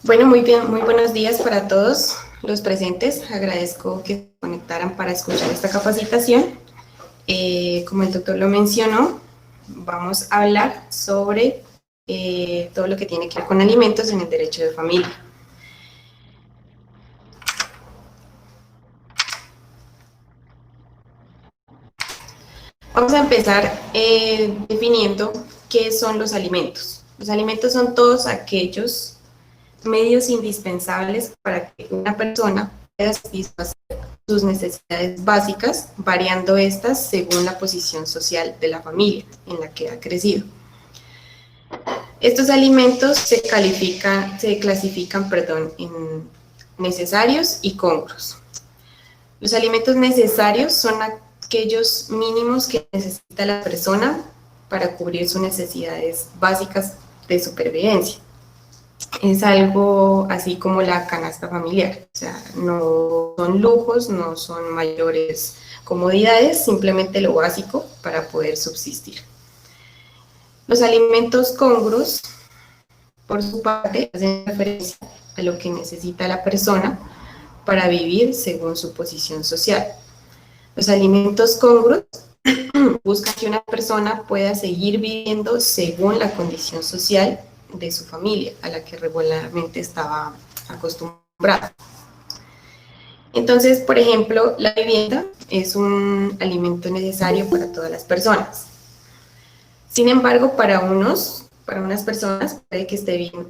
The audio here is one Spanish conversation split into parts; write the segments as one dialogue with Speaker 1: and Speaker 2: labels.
Speaker 1: Bueno, muy bien, muy buenos días para todos los presentes. Agradezco que se conectaran para escuchar esta capacitación. Como el doctor lo mencionó, vamos a hablar sobre todo lo que tiene que ver con alimentos en el derecho de familia. Vamos a empezar definiendo qué son los alimentos. Los alimentos son todos aquellos medios indispensables para que una persona pueda satisfacer sus necesidades básicas, variando estas según la posición social de la familia en la que ha crecido. Estos alimentos se clasifican, en necesarios y congruos. Los alimentos necesarios son aquellos mínimos que necesita la persona para cubrir sus necesidades básicas de supervivencia. Es algo así como la canasta familiar, o sea, no son lujos, no son mayores comodidades, simplemente lo básico para poder subsistir. Los alimentos congruos, por su parte, hacen referencia a lo que necesita la persona para vivir según su posición social. Los alimentos congruos buscan que una persona pueda seguir viviendo según la condición social de su familia, a la que regularmente estaba acostumbrada. Entonces, por ejemplo, la vivienda es un alimento necesario para todas las personas. Sin embargo, para unas personas puede que esté bien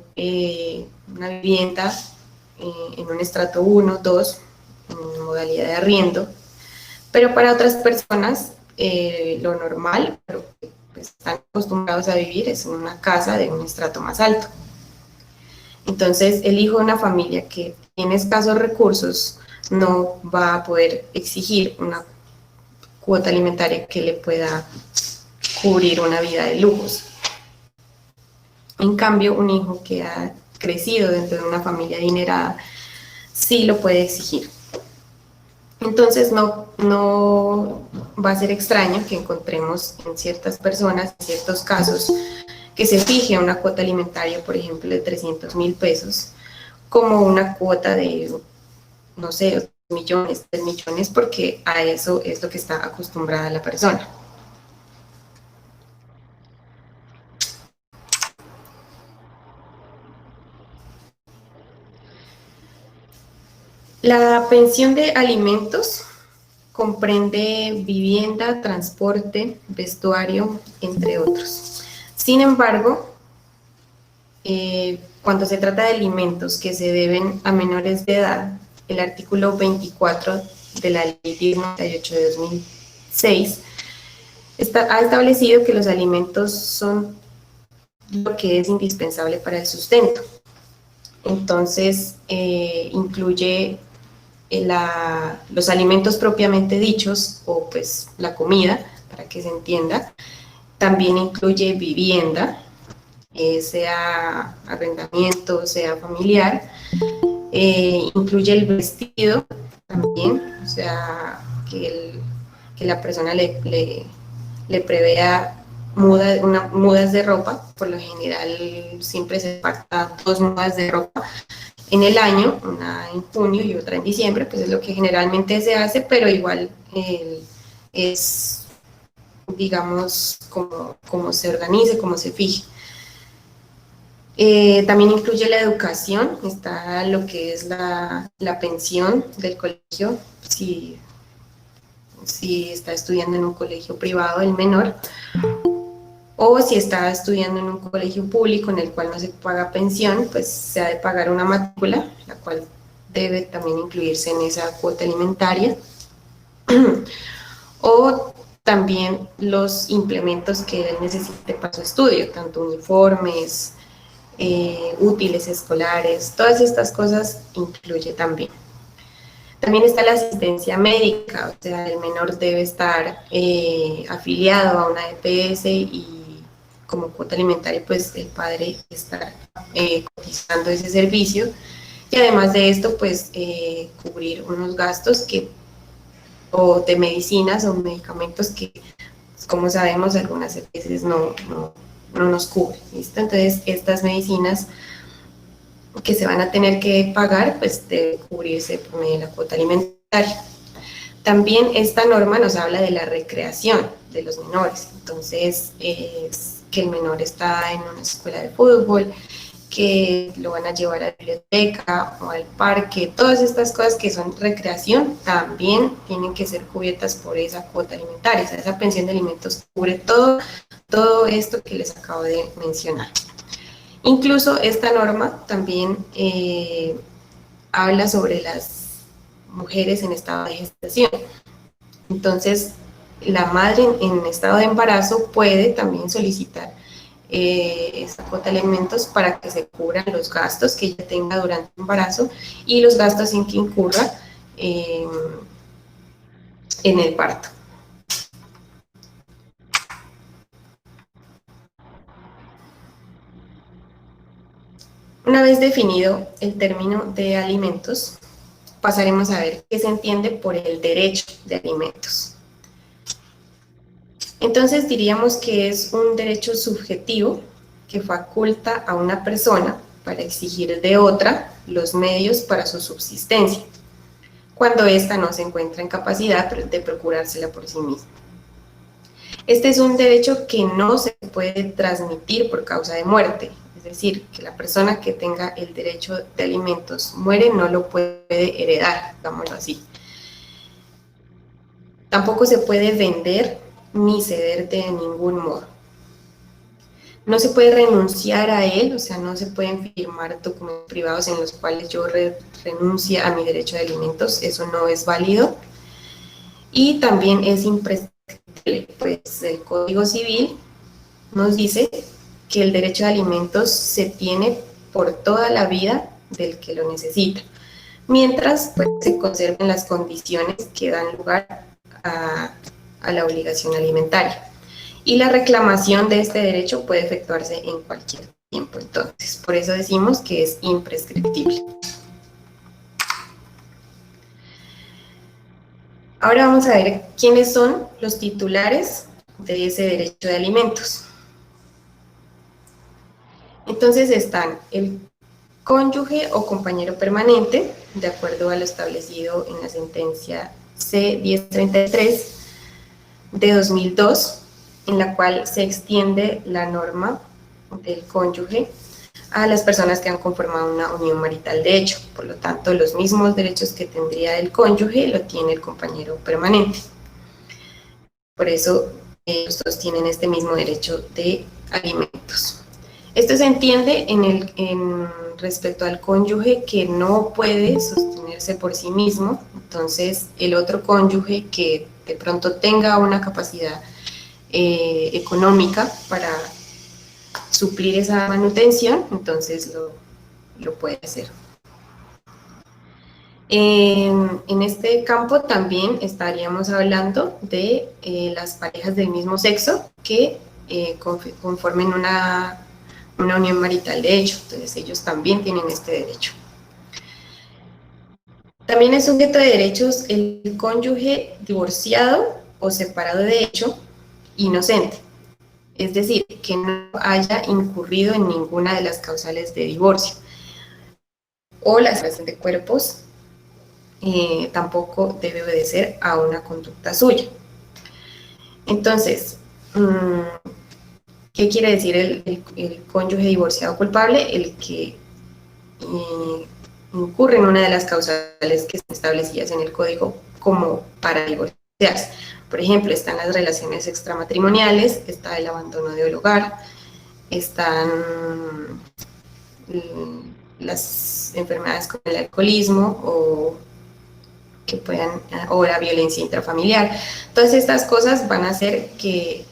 Speaker 1: una vivienda en un estrato 1, 2, en modalidad de arriendo, pero para otras personas lo normal, pero pues, están acostumbrados a vivir es en una casa de un estrato más alto. Entonces, el hijo de una familia que tiene escasos recursos no va a poder exigir una cuota alimentaria que le pueda cubrir una vida de lujos. En cambio, un hijo que ha crecido dentro de una familia adinerada sí lo puede exigir. Entonces, no va a ser extraño que encontremos en ciertas personas, en ciertos casos, que se fije una cuota alimentaria, por ejemplo, de 300,000 pesos, como una cuota de, no sé, millones, 3 millones, porque a eso es lo que está acostumbrada la persona. La pensión de alimentos comprende vivienda, transporte, vestuario, entre otros. Sin embargo, cuando se trata de alimentos que se deben a menores de edad, el artículo 24 de la Ley 98 de 2006 ha establecido que los alimentos son lo que es indispensable para el sustento. Entonces, incluye los alimentos propiamente dichos, o pues la comida, para que se entienda. También incluye vivienda, sea arrendamiento, sea familiar. Incluye el vestido también, o sea, que la persona le prevea mudas de ropa. Por lo general siempre se pactan 2 mudas de ropa en el año, una en junio y otra en diciembre, pues es lo que generalmente se hace, pero igual es, digamos, como se organice, como se fije. También incluye la educación, está lo que es la pensión del colegio, si está estudiando en un colegio privado el menor, o si está estudiando en un colegio público en el cual no se paga pensión, pues se ha de pagar una matrícula, la cual debe también incluirse en esa cuota alimentaria. O también los implementos que él necesite para su estudio, tanto uniformes, útiles escolares, todas estas cosas incluye también. También está la asistencia médica, o sea, el menor debe estar afiliado a una EPS y como cuota alimentaria, pues el padre está cotizando ese servicio. Y además de esto, pues cubrir unos gastos o de medicinas o medicamentos que, como sabemos, algunas EPS no nos cubren. ¿Listo? Entonces, estas medicinas que se van a tener que pagar, pues debe cubrirse por medio de la cuota alimentaria. También esta norma nos habla de la recreación de los menores, entonces es que el menor está en una escuela de fútbol, que lo van a llevar a la biblioteca o al parque, todas estas cosas que son recreación también tienen que ser cubiertas por esa cuota alimentaria, o sea, esa pensión de alimentos cubre todo esto que les acabo de mencionar. Incluso esta norma también habla sobre las mujeres en estado de gestación. Entonces, la madre en estado de embarazo puede también solicitar esa cuota de alimentos para que se cubran los gastos que ella tenga durante el embarazo y los gastos en que incurra en el parto. Una vez definido el término de alimentos, pasaremos a ver qué se entiende por el derecho de alimentos. Entonces diríamos que es un derecho subjetivo que faculta a una persona para exigir de otra los medios para su subsistencia, cuando ésta no se encuentra en capacidad de procurársela por sí misma. Este es un derecho que no se puede transmitir por causa de muerte, es decir, que la persona que tenga el derecho de alimentos muere, no lo puede heredar, digámoslo así. Tampoco se puede vender ni ceder de ningún modo. No se puede renunciar a él, o sea, no se pueden firmar documentos privados en los cuales yo renuncie a mi derecho de alimentos, eso no es válido. Y también es imprescriptible, pues el Código Civil nos dice que el derecho de alimentos se tiene por toda la vida del que lo necesita, mientras pues, se conserven las condiciones que dan lugar a la obligación alimentaria. Y la reclamación de este derecho puede efectuarse en cualquier tiempo, entonces, por eso decimos que es imprescriptible. Ahora vamos a ver quiénes son los titulares de ese derecho de alimentos. Entonces están el cónyuge o compañero permanente, de acuerdo a lo establecido en la sentencia C-1033 de 2002, en la cual se extiende la norma del cónyuge a las personas que han conformado una unión marital de hecho. Por lo tanto, los mismos derechos que tendría el cónyuge lo tiene el compañero permanente. Por eso, los dos tienen este mismo derecho de alimentos. Esto se entiende respecto al cónyuge que no puede sostenerse por sí mismo, entonces el otro cónyuge que de pronto tenga una capacidad económica para suplir esa manutención, entonces lo puede hacer. En este campo también estaríamos hablando de las parejas del mismo sexo que conformen una unión marital de hecho, entonces ellos también tienen este derecho. También es sujeto de derechos el cónyuge divorciado o separado de hecho inocente, es decir, que no haya incurrido en ninguna de las causales de divorcio o la separación de cuerpos. Tampoco debe obedecer a una conducta suya. Entonces, ¿qué quiere decir el cónyuge divorciado culpable? El que incurre en una de las causales que están establecidas en el código como para divorciarse. Por ejemplo, están las relaciones extramatrimoniales, está el abandono del hogar, están las enfermedades como el alcoholismo o la violencia intrafamiliar. Todas estas cosas van a hacer que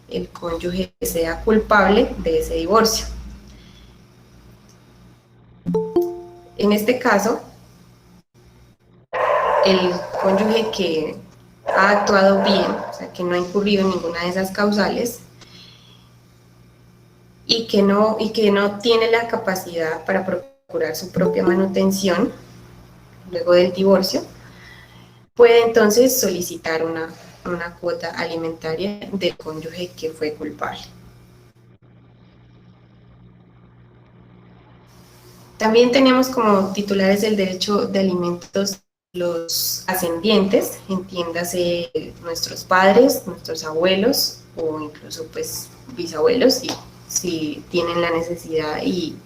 Speaker 1: el cónyuge sea culpable de ese divorcio. En este caso, el cónyuge que ha actuado bien, o sea, que no ha incurrido en ninguna de esas causales y que no tiene la capacidad para procurar su propia manutención luego del divorcio, puede entonces solicitar una cuota alimentaria del cónyuge que fue culpable. También tenemos como titulares del derecho de alimentos los ascendientes, entiéndase nuestros padres, nuestros abuelos o incluso pues bisabuelos si tienen la necesidad y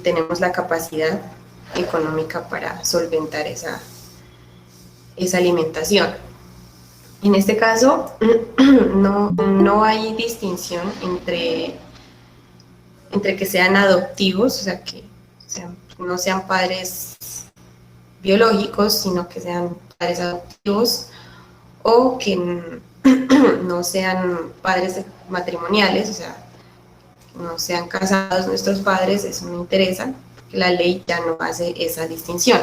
Speaker 1: tenemos la capacidad económica para solventar esa alimentación. En este caso, no hay distinción entre que sean adoptivos, o sea, que no sean padres biológicos, sino que sean padres adoptivos, o que no sean padres matrimoniales, o sea, no sean casados nuestros padres, eso no interesa, porque la ley ya no hace esa distinción.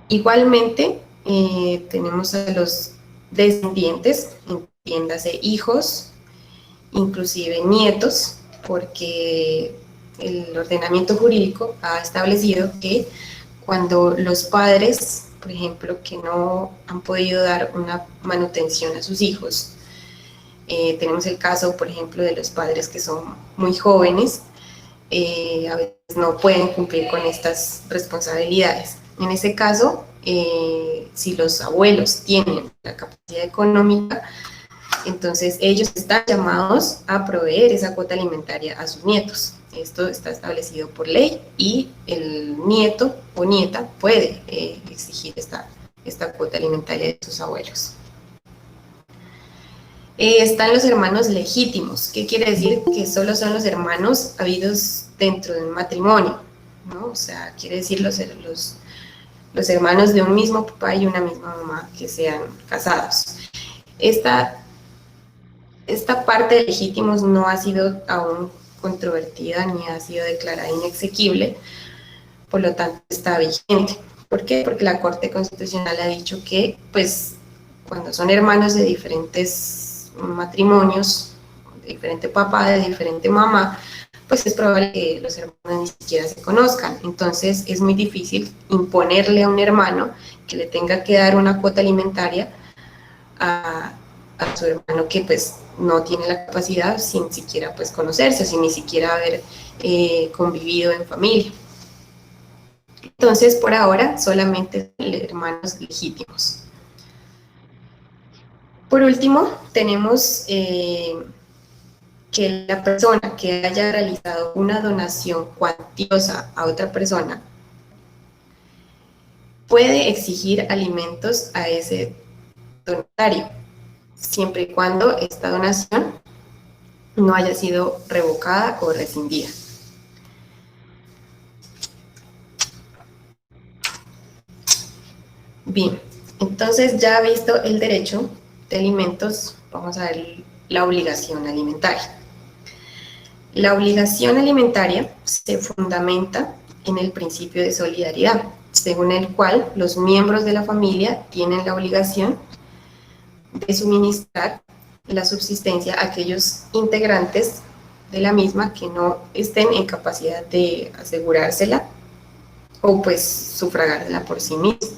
Speaker 1: Igualmente, tenemos a los descendientes, entiéndase hijos, inclusive nietos, porque el ordenamiento jurídico ha establecido que cuando los padres, por ejemplo, que no han podido dar una manutención a sus hijos, tenemos el caso, por ejemplo, de los padres que son muy jóvenes, a veces no pueden cumplir con estas responsabilidades. En ese caso, si los abuelos tienen la capacidad económica, entonces ellos están llamados a proveer esa cuota alimentaria a sus nietos. Esto está establecido por ley y el nieto o nieta puede exigir esta cuota alimentaria de sus abuelos. Están los hermanos legítimos. ¿Qué quiere decir? Que solo son los hermanos habidos dentro de un matrimonio, ¿no? O sea, quiere decir los hermanos de un mismo papá y una misma mamá que sean casados. Esta parte de legítimos no ha sido aún controvertida ni ha sido declarada inexequible, por lo tanto está vigente. ¿Por qué? Porque la Corte Constitucional ha dicho que, pues, cuando son hermanos de diferentes matrimonios, de diferente papá, de diferente mamá, pues es probable que los hermanos ni siquiera se conozcan. Entonces es muy difícil imponerle a un hermano que le tenga que dar una cuota alimentaria a su hermano que pues no tiene la capacidad sin siquiera pues conocerse, sin ni siquiera haber convivido en familia. Entonces por ahora solamente hermanos legítimos. Por último tenemos que la persona que haya realizado una donación cuantiosa a otra persona puede exigir alimentos a ese donatario, siempre y cuando esta donación no haya sido revocada o rescindida. Bien, entonces ya visto el derecho de alimentos, vamos a ver la obligación alimentaria. La obligación alimentaria se fundamenta en el principio de solidaridad, según el cual los miembros de la familia tienen la obligación de suministrar la subsistencia a aquellos integrantes de la misma que no estén en capacidad de asegurársela o pues sufragársela por sí mismos.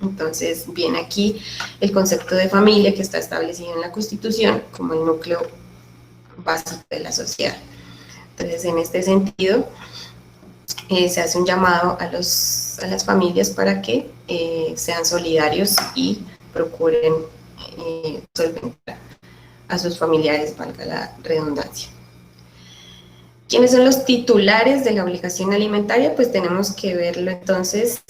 Speaker 1: Entonces viene aquí el concepto de familia que está establecido en la Constitución como el núcleo básico de la sociedad. Entonces en este sentido se hace un llamado a las familias para que sean solidarios y procuren solventar a sus familiares, valga la redundancia. ¿Quiénes son los titulares de la obligación alimentaria? Pues tenemos que verlo entonces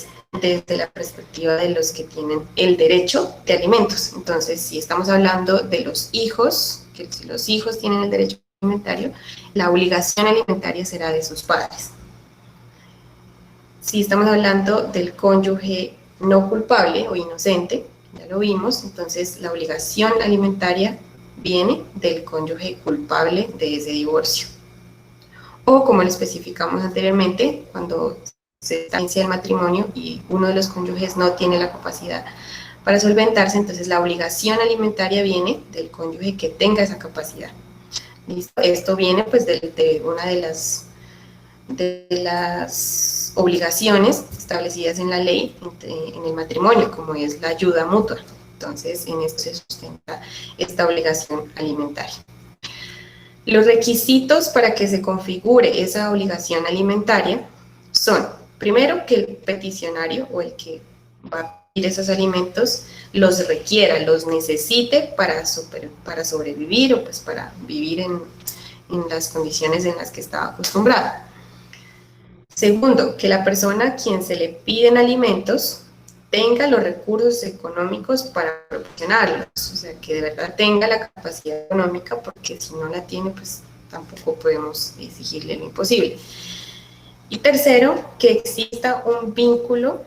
Speaker 1: desde la perspectiva de los que tienen el derecho de alimentos. Entonces, si estamos hablando de los hijos, que si los hijos tienen el derecho alimentario, la obligación alimentaria será de sus padres. Si estamos hablando del cónyuge no culpable o inocente, ya lo vimos, entonces la obligación alimentaria viene del cónyuge culpable de ese divorcio. O como lo especificamos anteriormente, cuando se inicia el matrimonio y uno de los cónyuges no tiene la capacidad para solventarse, entonces la obligación alimentaria viene del cónyuge que tenga esa capacidad. ¿Listo? Esto viene pues de una de las obligaciones establecidas en la ley en el matrimonio, como es la ayuda mutua. Entonces, en esto se sustenta esta obligación alimentaria. Los requisitos para que se configure esa obligación alimentaria son, primero, que el peticionario o el que va a pedir esos alimentos los requiera, los necesite para sobrevivir o pues para vivir en las condiciones en las que estaba acostumbrado. Segundo, que la persona a quien se le piden alimentos tenga los recursos económicos para proporcionarlos, o sea, que de verdad tenga la capacidad económica, porque si no la tiene, pues tampoco podemos exigirle lo imposible. Y tercero, que exista un vínculo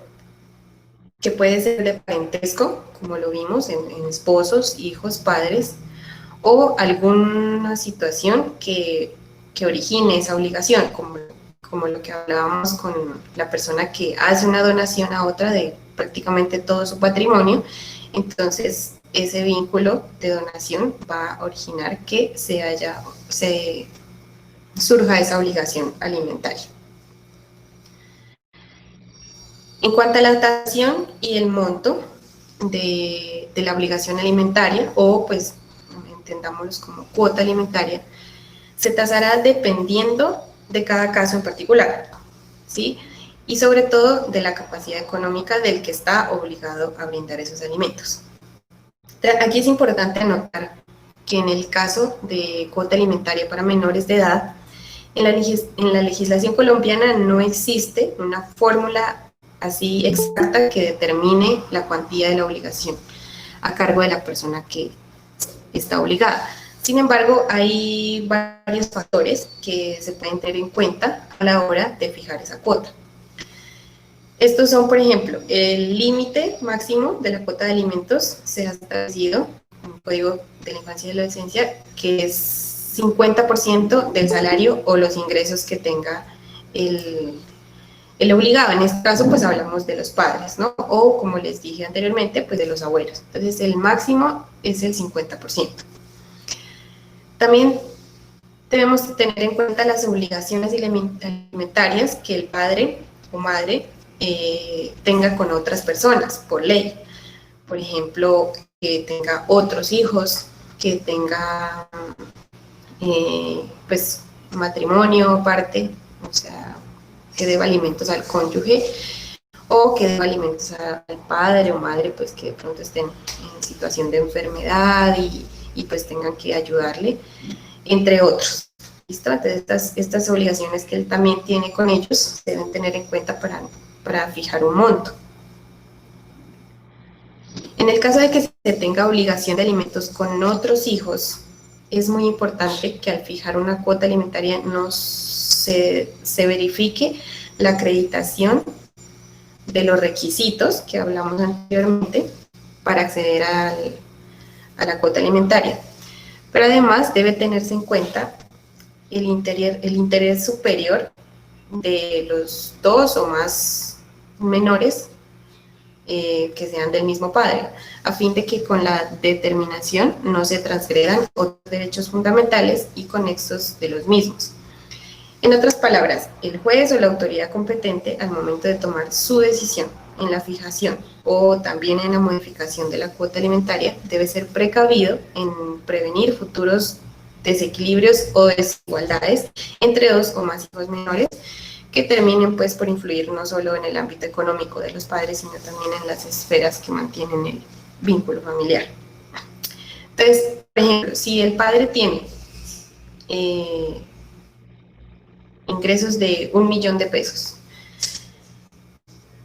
Speaker 1: que puede ser de parentesco, como lo vimos en esposos, hijos, padres, o alguna situación que origine esa obligación, como lo que hablábamos con la persona que hace una donación a otra de prácticamente todo su patrimonio. Entonces ese vínculo de donación va a originar que surja esa obligación alimentaria. En cuanto a la tasación y el monto de la obligación alimentaria, o pues entendámoslos como cuota alimentaria, se tasará dependiendo de cada caso en particular, ¿sí? Y sobre todo de la capacidad económica del que está obligado a brindar esos alimentos. Aquí es importante anotar que en el caso de cuota alimentaria para menores de edad, en la legislación colombiana no existe una fórmula así exacta que determine la cuantía de la obligación a cargo de la persona que está obligada. Sin embargo, hay varios factores que se pueden tener en cuenta a la hora de fijar esa cuota. Estos son, por ejemplo, el límite máximo de la cuota de alimentos se ha establecido en el Código de la Infancia y la Adolescencia, que es 50% del salario o los ingresos que tenga el obligado. En este caso, pues hablamos de los padres, ¿no? O, como les dije anteriormente, pues de los abuelos. Entonces, el máximo es el 50%. También debemos tener en cuenta las obligaciones alimentarias que el padre o madre tenga con otras personas por ley. Por ejemplo, que tenga otros hijos, que tenga pues matrimonio aparte, o sea, que deba alimentos al cónyuge, o que deba alimentos al padre o madre, pues que de pronto estén en situación de enfermedad y pues tengan que ayudarle, entre otros. ¿Listo? Entonces estas obligaciones que él también tiene con ellos se deben tener en cuenta para fijar un monto. En el caso de que se tenga obligación de alimentos con otros hijos, es muy importante que al fijar una cuota alimentaria no se verifique la acreditación de los requisitos que hablamos anteriormente para acceder a la cuota alimentaria. Pero además debe tenerse en cuenta el interés superior de los dos o más menores que sean del mismo padre, a fin de que con la determinación no se transgredan otros derechos fundamentales y conexos de los mismos. En otras palabras, el juez o la autoridad competente al momento de tomar su decisión en la fijación o también en la modificación de la cuota alimentaria debe ser precavido en prevenir futuros desequilibrios o desigualdades entre dos o más hijos menores que terminen pues por influir no solo en el ámbito económico de los padres, sino también en las esferas que mantienen el vínculo familiar. Entonces, por ejemplo, si el padre tiene ingresos de 1 millón de pesos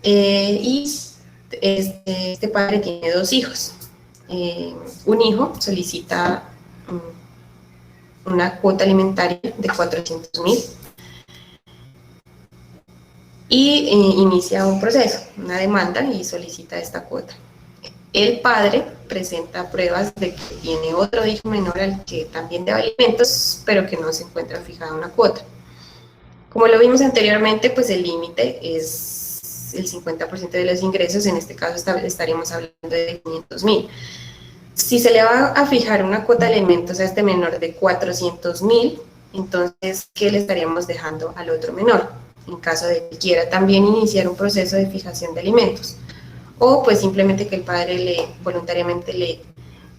Speaker 1: y este padre tiene 2 hijos, un hijo solicita una cuota alimentaria de 400.000 y inicia un proceso, una demanda y solicita esta cuota. El padre presenta pruebas de que tiene otro hijo menor al que también debe alimentos, pero que no se encuentra fijada una cuota. Como lo vimos anteriormente, pues el límite es el 50% de los ingresos, en este caso estaríamos hablando de 500.000. Si se le va a fijar una cuota de alimentos a este menor de 400.000, entonces, ¿qué le estaríamos dejando al otro menor? En caso de que quiera también iniciar un proceso de fijación de alimentos. O pues simplemente que el padre voluntariamente le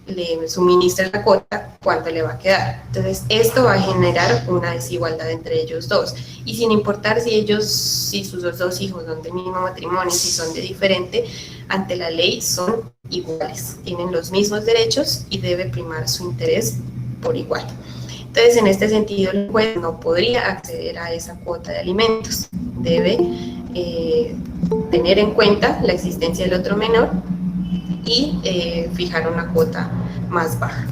Speaker 1: le suministra la cuota, cuánto le va a quedar. Entonces, esto va a generar una desigualdad entre ellos dos. Y sin importar si sus dos hijos son del mismo matrimonio, si son de diferente, ante la ley son iguales, tienen los mismos derechos y debe primar su interés por igual. Entonces, en este sentido, el juez no podría acceder a esa cuota de alimentos. Debe tener en cuenta la existencia del otro menor y fijar una cuota más baja.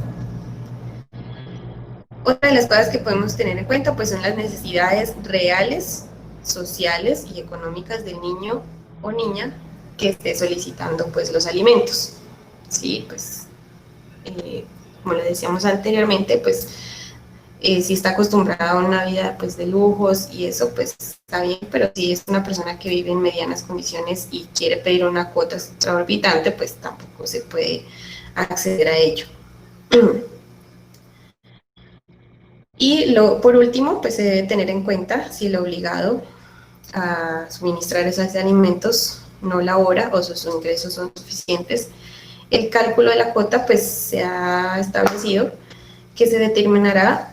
Speaker 1: Otra de las cosas que podemos tener en cuenta pues son las necesidades reales, sociales y económicas del niño o niña que esté solicitando pues los alimentos. Sí, pues como le decíamos anteriormente, pues si está acostumbrada a una vida pues de lujos y eso pues está bien, pero si es una persona que vive en medianas condiciones y quiere pedir una cuota exorbitante, pues tampoco se puede acceder a ello. Y por último, pues se debe tener en cuenta si el obligado a suministrar esos alimentos no labora o sus ingresos son suficientes. El cálculo de la cuota pues se ha establecido que se determinará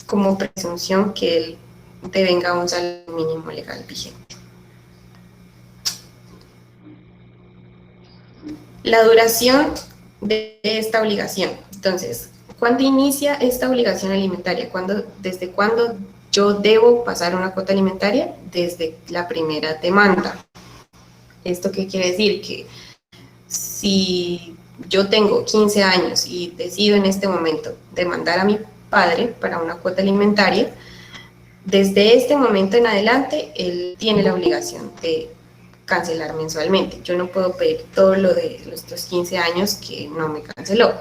Speaker 1: como presunción que él devenga un salario mínimo legal vigente. La duración de esta obligación. Entonces, ¿cuándo inicia esta obligación alimentaria? ¿Desde cuándo yo debo pasar una cuota alimentaria? Desde la primera demanda. ¿Esto qué quiere decir? Que si yo tengo 15 años y decido en este momento demandar a mi padre para una cuota alimentaria, desde este momento en adelante él tiene la obligación de cancelar mensualmente. Yo no puedo pedir todo lo de estos 15 años que no me canceló.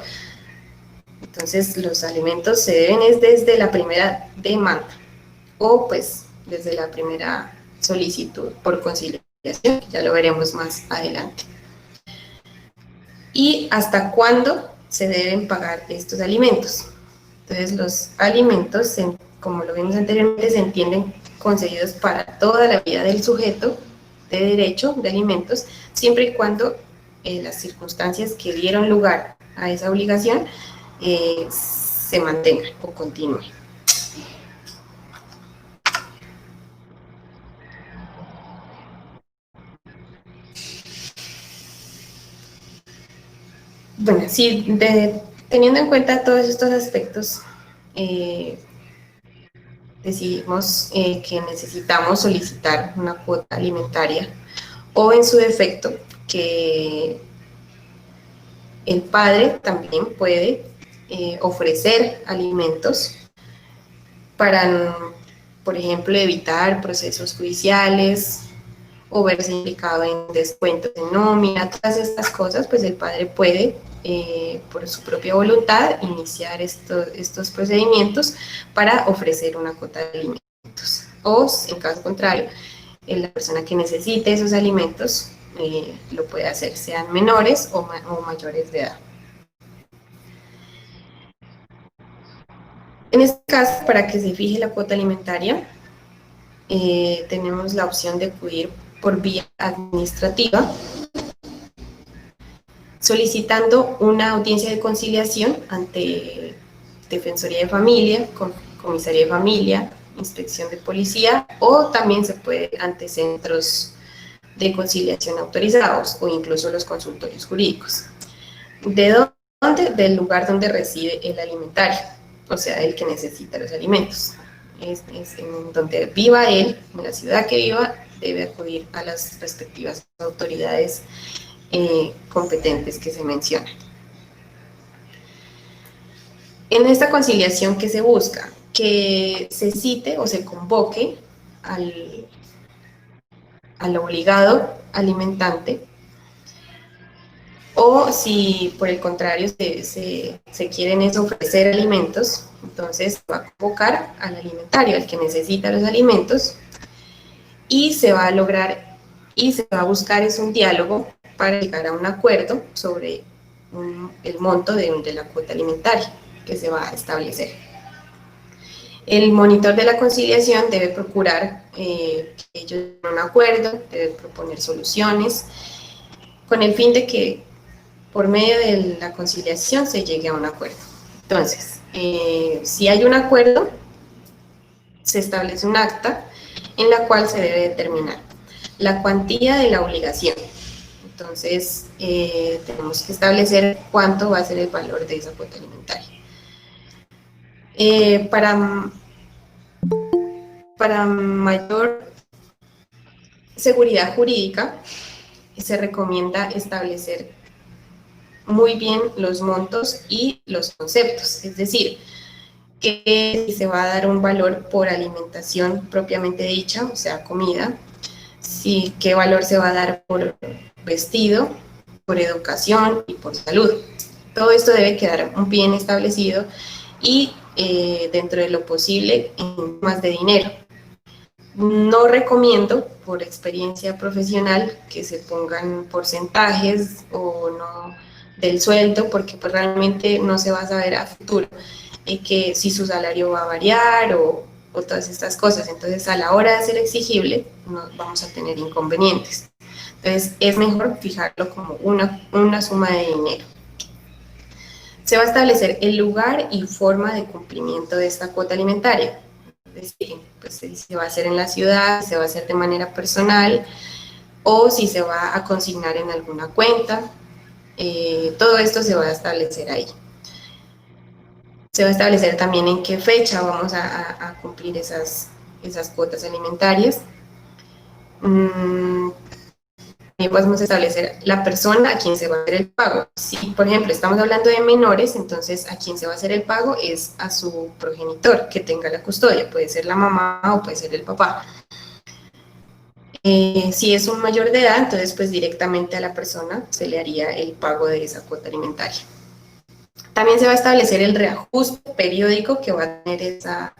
Speaker 1: Entonces los alimentos se deben es desde la primera demanda o pues desde la primera solicitud por conciliación, que ya lo veremos más adelante. ¿Y hasta cuándo se deben pagar estos alimentos? Entonces los alimentos, como lo vimos anteriormente, se entienden concedidos para toda la vida del sujeto de derecho de alimentos, siempre y cuando las circunstancias que dieron lugar a esa obligación se mantengan o continúen. Bueno, sí, teniendo en cuenta todos estos aspectos, decidimos que necesitamos solicitar una cuota alimentaria o en su defecto que el padre también puede ofrecer alimentos para, por ejemplo, evitar procesos judiciales o verse implicado en descuentos de nómina, todas estas cosas, pues el padre puede, por su propia voluntad, iniciar estos procedimientos para ofrecer una cuota de alimentos. O, en caso contrario, la persona que necesite esos alimentos lo puede hacer, sean menores o mayores de edad. En este caso, para que se fije la cuota alimentaria, tenemos la opción de acudir por vía administrativa, solicitando una audiencia de conciliación ante Defensoría de Familia, Comisaría de Familia, Inspección de Policía, o también se puede ante centros de conciliación autorizados o incluso los consultorios jurídicos. ¿De dónde? Del lugar donde reside el alimentario, o sea, el que necesita los alimentos. Es en donde viva él, en la ciudad que viva, debe acudir a las respectivas autoridades competentes que se mencionan. En esta conciliación, ¿qué se busca? Que se cite o se convoque al obligado alimentante, o si por el contrario se quieren ofrecer alimentos, entonces va a convocar al alimentario, al que necesita los alimentos, y se va a lograr y se va a buscar un diálogo para llegar a un acuerdo sobre el monto de la cuota alimentaria que se va a establecer. El monitor de la conciliación debe procurar que ellos tengan un acuerdo, debe proponer soluciones, con el fin de que por medio de la conciliación se llegue a un acuerdo. Entonces, si hay un acuerdo, se establece un acta en la cual se debe determinar la cuantía de la obligación. Entonces, tenemos que establecer cuánto va a ser el valor de esa cuota alimentaria. Para mayor seguridad jurídica, se recomienda establecer muy bien los montos y los conceptos, es decir, que si se va a dar un valor por alimentación propiamente dicha, o sea, comida, si, qué valor se va a dar por vestido, por educación y por salud. Todo esto debe quedar bien establecido y dentro de lo posible en más de dinero. No recomiendo, por experiencia profesional, que se pongan porcentajes o no del sueldo, porque pues realmente no se va a saber a futuro que si su salario va a variar o todas estas cosas. Entonces, a la hora de ser exigible, no vamos a tener inconvenientes. Entonces, es mejor fijarlo como una suma de dinero. Se va a establecer el lugar y forma de cumplimiento de esta cuota alimentaria. Es decir, pues, si se va a hacer en la ciudad, si se va a hacer de manera personal o si se va a consignar en alguna cuenta. Todo esto se va a establecer ahí. Se va a establecer también en qué fecha vamos a cumplir esas cuotas alimentarias. También podemos establecer la persona a quien se va a hacer el pago. Si, por ejemplo, estamos hablando de menores, entonces a quien se va a hacer el pago es a su progenitor que tenga la custodia. Puede ser la mamá o puede ser el papá. Si es un mayor de edad, entonces pues directamente a la persona se le haría el pago de esa cuota alimentaria. También se va a establecer el reajuste periódico que va a tener esa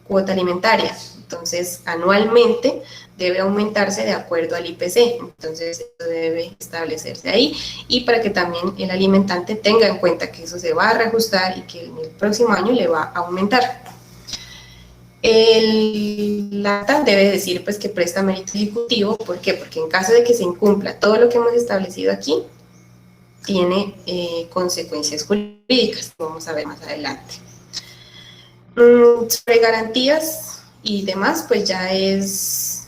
Speaker 1: cuota alimentaria. Entonces, anualmente debe aumentarse de acuerdo al IPC. Entonces, eso debe establecerse ahí. Y para que también el alimentante tenga en cuenta que eso se va a reajustar y que en el próximo año le va a aumentar. El acta debe decir pues que presta mérito ejecutivo. ¿Por qué? Porque en caso de que se incumpla todo lo que hemos establecido aquí, tiene consecuencias jurídicas, vamos a ver más adelante. Sobre garantías y demás, pues ya es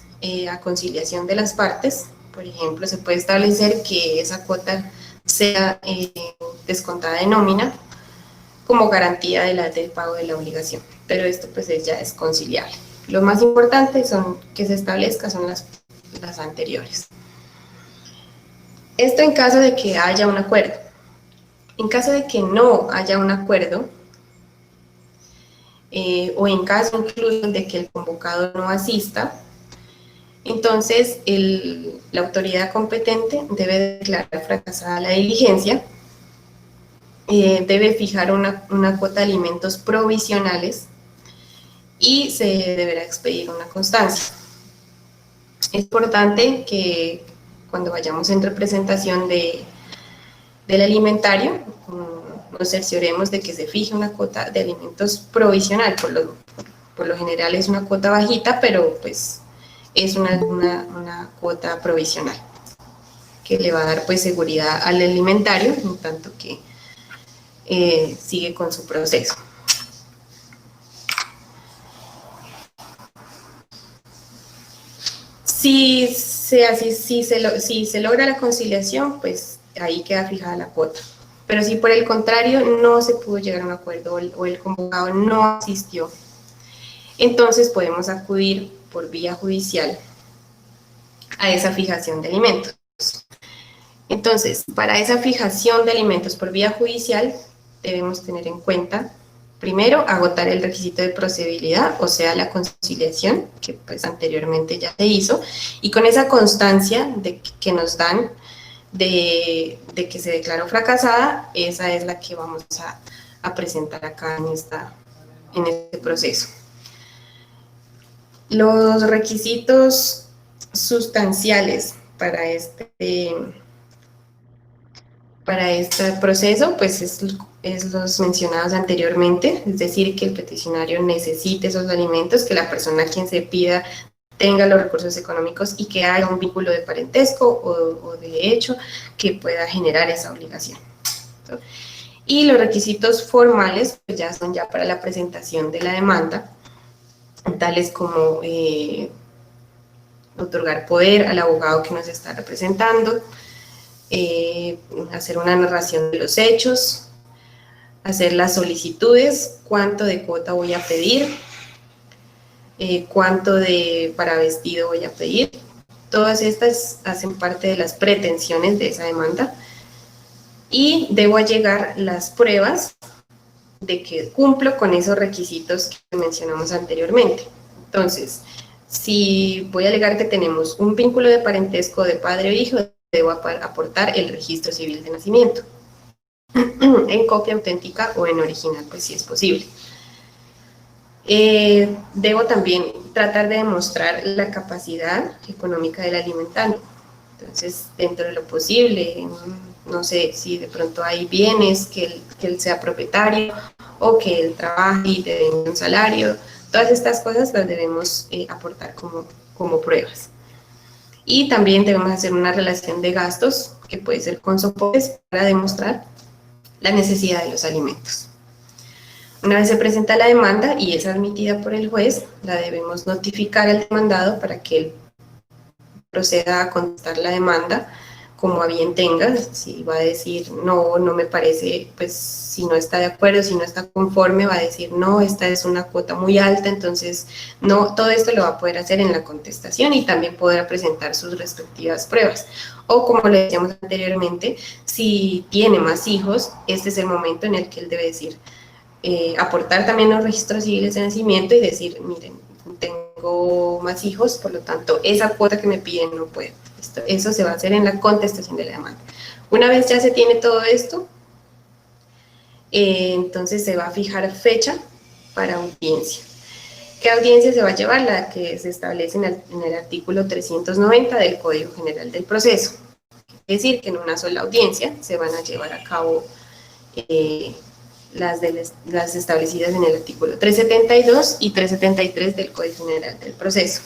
Speaker 1: a conciliación de las partes. Por ejemplo, se puede establecer que esa cuota sea descontada de nómina como garantía del pago de la obligación, pero esto pues ya es conciliable. Lo más importante que se establezca son las anteriores. Esto en caso de que haya un acuerdo. En caso de que no haya un acuerdo, o en caso incluso de que el convocado no asista, entonces la autoridad competente debe declarar fracasada la diligencia, debe fijar una cuota de alimentos provisionales y se deberá expedir una constancia. Es importante que cuando vayamos en representación del alimentario, nos cercioremos de que se fije una cuota de alimentos provisional. Por lo general es una cuota bajita, pero pues es una cuota provisional que le va a dar pues seguridad al alimentario, en tanto que sigue con su proceso. Si se logra la conciliación, pues ahí queda fijada la cuota. Pero si por el contrario no se pudo llegar a un acuerdo o el convocado no asistió, entonces podemos acudir por vía judicial a esa fijación de alimentos. Entonces, para esa fijación de alimentos por vía judicial, debemos tener en cuenta, primero, agotar el requisito de procedibilidad, o sea, la conciliación, que pues anteriormente ya se hizo, y con esa constancia que nos dan de que se declaró fracasada, esa es la que vamos a presentar acá en este proceso. Los requisitos sustanciales para este proceso, pues es los mencionados anteriormente, es decir, que el peticionario necesite esos alimentos, que la persona a quien se pida tenga los recursos económicos y que haya un vínculo de parentesco o de hecho que pueda generar esa obligación. ¿cierto? Y los requisitos formales pues ya son ya para la presentación de la demanda, tales como otorgar poder al abogado que nos está representando, hacer una narración de los hechos, hacer las solicitudes, cuánto de cuota voy a pedir, cuánto para vestido voy a pedir. Todas estas hacen parte de las pretensiones de esa demanda y debo allegar las pruebas de que cumplo con esos requisitos que mencionamos anteriormente. Entonces, si voy a alegar que tenemos un vínculo de parentesco de padre o hijo, debo aportar el registro civil de nacimiento en copia auténtica o en original, pues si es posible. Debo también tratar de demostrar la capacidad económica del alimentante. Entonces, dentro de lo posible, no sé si de pronto hay bienes que él sea propietario o que él trabaje y te den un salario. Todas estas cosas las debemos aportar como pruebas. Y también debemos hacer una relación de gastos, que puede ser con soportes, para demostrar la necesidad de los alimentos. Una vez se presenta la demanda y es admitida por el juez, la debemos notificar al demandado para que él proceda a contestar la demanda como a bien tenga. Si va a decir no, no me parece, pues si no está de acuerdo, si no está conforme, va a decir no, esta es una cuota muy alta, entonces no, todo esto lo va a poder hacer en la contestación y también podrá presentar sus respectivas pruebas. O como le decíamos anteriormente, si tiene más hijos, este es el momento en el que él debe decir, aportar también los registros civiles de nacimiento y decir, miren, tengo más hijos, por lo tanto, esa cuota que me piden no puedo. Eso se va a hacer en la contestación de la demanda. Una vez ya se tiene todo esto, entonces se va a fijar fecha para audiencia. ¿Qué audiencia se va a llevar? La que se establece en el artículo 390 del Código General del Proceso. Es decir, que en una sola audiencia se van a llevar a cabo las establecidas en el artículo 372 y 373 del Código General del Proceso.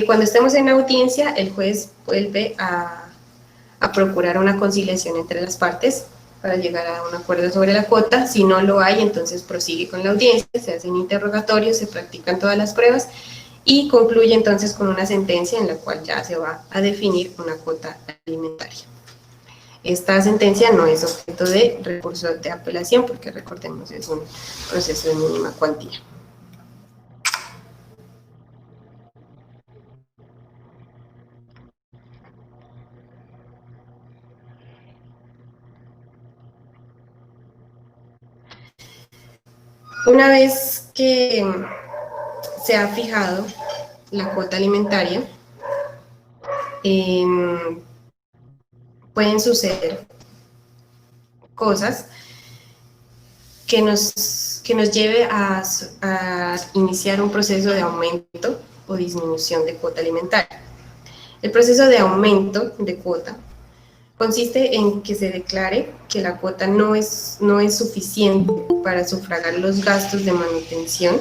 Speaker 1: Cuando estemos en audiencia, el juez vuelve a procurar una conciliación entre las partes para llegar a un acuerdo sobre la cuota. Si no lo hay, entonces prosigue con la audiencia, se hacen interrogatorios, se practican todas las pruebas y concluye entonces con una sentencia en la cual ya se va a definir una cuota alimentaria. Esta sentencia no es objeto de recurso de apelación porque, recordemos, es un proceso de mínima cuantía. Una vez que se ha fijado la cuota alimentaria, pueden suceder cosas que nos lleve a iniciar un proceso de aumento o disminución de cuota alimentaria. El proceso de aumento de cuota consiste en que se declare que la cuota no es suficiente para sufragar los gastos de manutención,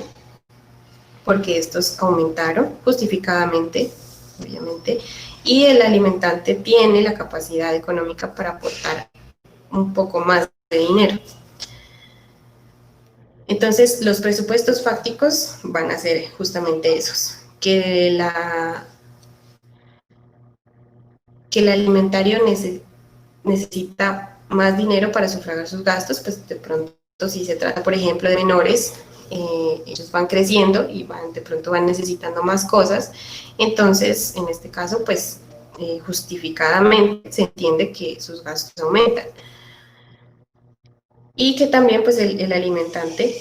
Speaker 1: porque estos aumentaron justificadamente, obviamente, y el alimentante tiene la capacidad económica para aportar un poco más de dinero. Entonces, los presupuestos fácticos van a ser justamente esos, que el alimentario necesita más dinero para sufragar sus gastos, pues de pronto si se trata, por ejemplo, de menores, ellos van creciendo y de pronto van necesitando más cosas, entonces en este caso pues justificadamente se entiende que sus gastos aumentan y que también pues el alimentante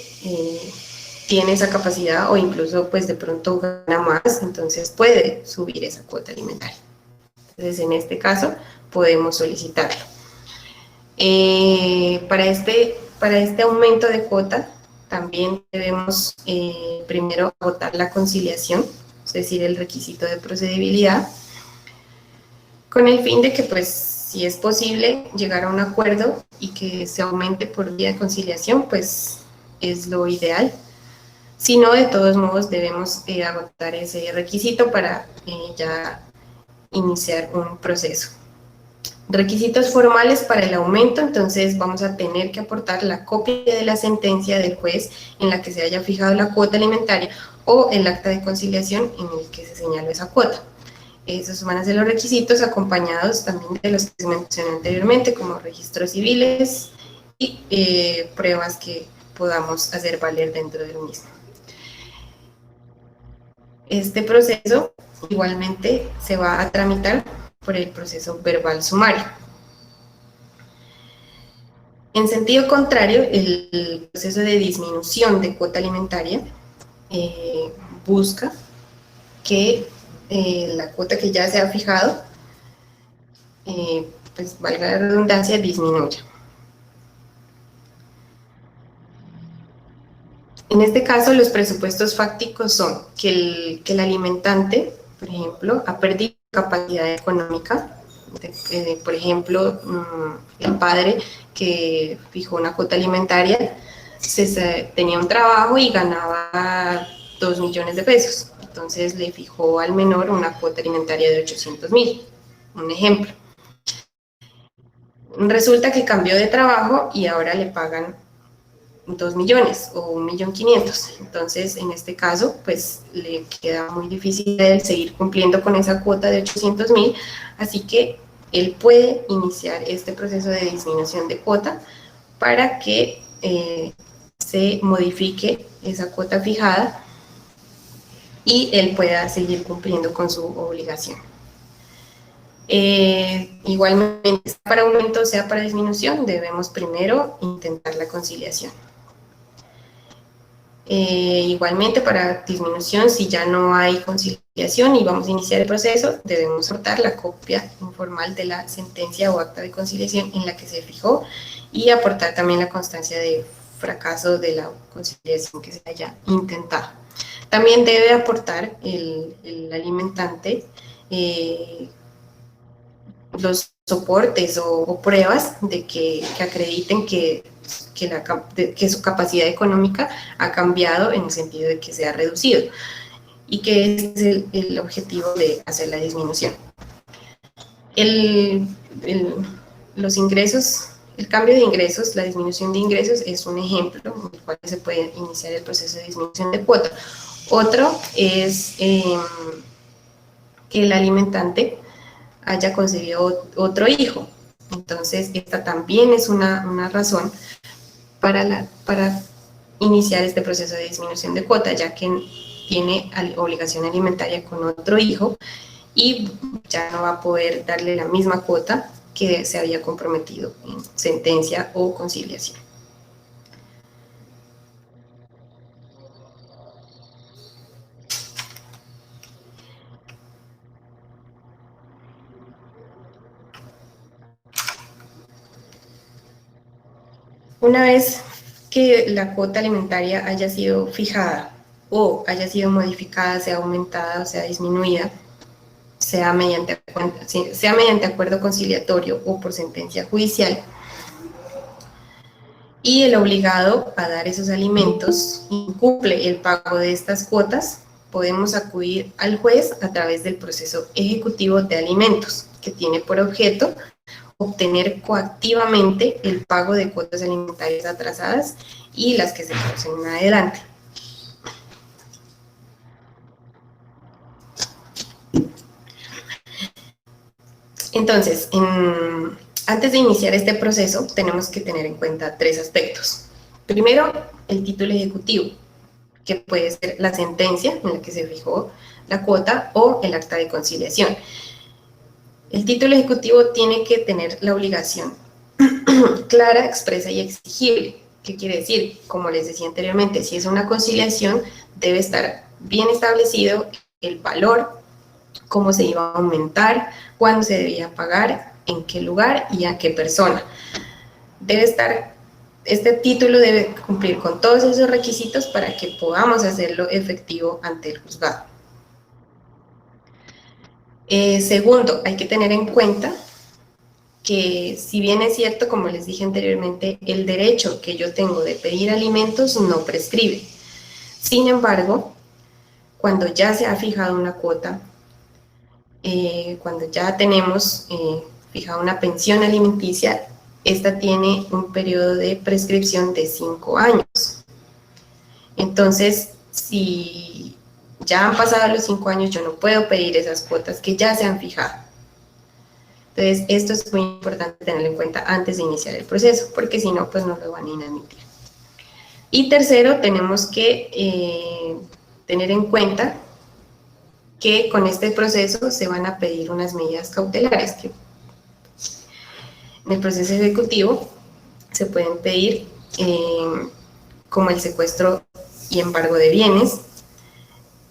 Speaker 1: tiene esa capacidad o incluso pues de pronto gana más, entonces puede subir esa cuota alimentaria. Entonces en este caso podemos solicitarlo. Para este aumento de cuota también debemos primero agotar la conciliación, es decir, el requisito de procedibilidad, con el fin de que, pues, si es posible llegar a un acuerdo y que se aumente por vía de conciliación, pues es lo ideal. Si no, de todos modos debemos agotar ese requisito para ya iniciar un proceso. Requisitos formales para el aumento, entonces vamos a tener que aportar la copia de la sentencia del juez en la que se haya fijado la cuota alimentaria o el acta de conciliación en el que se señaló esa cuota. Esos van a ser los requisitos, acompañados también de los que se mencioné anteriormente, como registros civiles y pruebas que podamos hacer valer dentro del mismo. Este proceso igualmente se va a tramitar por el proceso verbal sumario. En sentido contrario, el proceso de disminución de cuota alimentaria busca que la cuota que ya se ha fijado, pues valga la redundancia, disminuya. En este caso, los presupuestos fácticos son que el alimentante, por ejemplo, ha perdido capacidad económica. Por ejemplo, el padre que fijó una cuota alimentaria tenía un trabajo y ganaba 2 millones de pesos. Entonces le fijó al menor una cuota alimentaria de 800.000, un ejemplo. Resulta que cambió de trabajo y ahora le pagan 2 millones o 1.500.000. Entonces, en este caso, pues le queda muy difícil el seguir cumpliendo con esa cuota de 800.000, así que él puede iniciar este proceso de disminución de cuota para que se modifique esa cuota fijada y él pueda seguir cumpliendo con su obligación. Igualmente, sea para aumento o sea para disminución, debemos primero intentar la conciliación. Igualmente, para disminución, si ya no hay conciliación y vamos a iniciar el proceso, debemos aportar la copia informal de la sentencia o acta de conciliación en la que se fijó y aportar también la constancia de fracaso de la conciliación que se haya intentado. También debe aportar el alimentante los soportes o pruebas de que acrediten que su capacidad económica ha cambiado en el sentido de que se ha reducido y que ese es el objetivo de hacer la disminución. Los ingresos, el cambio de ingresos, la disminución de ingresos es un ejemplo en el cual se puede iniciar el proceso de disminución de cuota. Otro es que el alimentante haya concebido otro hijo. Entonces, esta también es una razón para iniciar este proceso de disminución de cuota, ya que tiene obligación alimentaria con otro hijo y ya no va a poder darle la misma cuota que se había comprometido en sentencia o conciliación. Una vez que la cuota alimentaria haya sido fijada o haya sido modificada, sea aumentada o sea disminuida, sea mediante acuerdo conciliatorio o por sentencia judicial, y el obligado a dar esos alimentos incumple el pago de estas cuotas, podemos acudir al juez a través del proceso ejecutivo de alimentos, que tiene por objeto obtener coactivamente el pago de cuotas alimentarias atrasadas y las que se causen en adelante. Entonces, antes de iniciar este proceso, tenemos que tener en cuenta 3 aspectos. Primero, el título ejecutivo, que puede ser la sentencia en la que se fijó la cuota o el acta de conciliación. El título ejecutivo tiene que tener la obligación clara, expresa y exigible. ¿Qué quiere decir? Como les decía anteriormente, si es una conciliación, debe estar bien establecido el valor, cómo se iba a aumentar, cuándo se debía pagar, en qué lugar y a qué persona. Este título debe cumplir con todos esos requisitos para que podamos hacerlo efectivo ante el juzgado. Segundo, hay que tener en cuenta que si bien es cierto, como les dije anteriormente, el derecho que yo tengo de pedir alimentos no prescribe. Sin embargo, cuando ya se ha fijado una cuota, cuando ya tenemos fijado una pensión alimenticia, esta tiene un periodo de prescripción de 5 años. Entonces, si ya han pasado los 5 años, yo no puedo pedir esas cuotas que ya se han fijado. Entonces, esto es muy importante tenerlo en cuenta antes de iniciar el proceso, porque si no, pues no lo van a inadmitir. Y tercero, tenemos que tener en cuenta que con este proceso se van a pedir unas medidas cautelares que en el proceso ejecutivo se pueden pedir como el secuestro y embargo de bienes,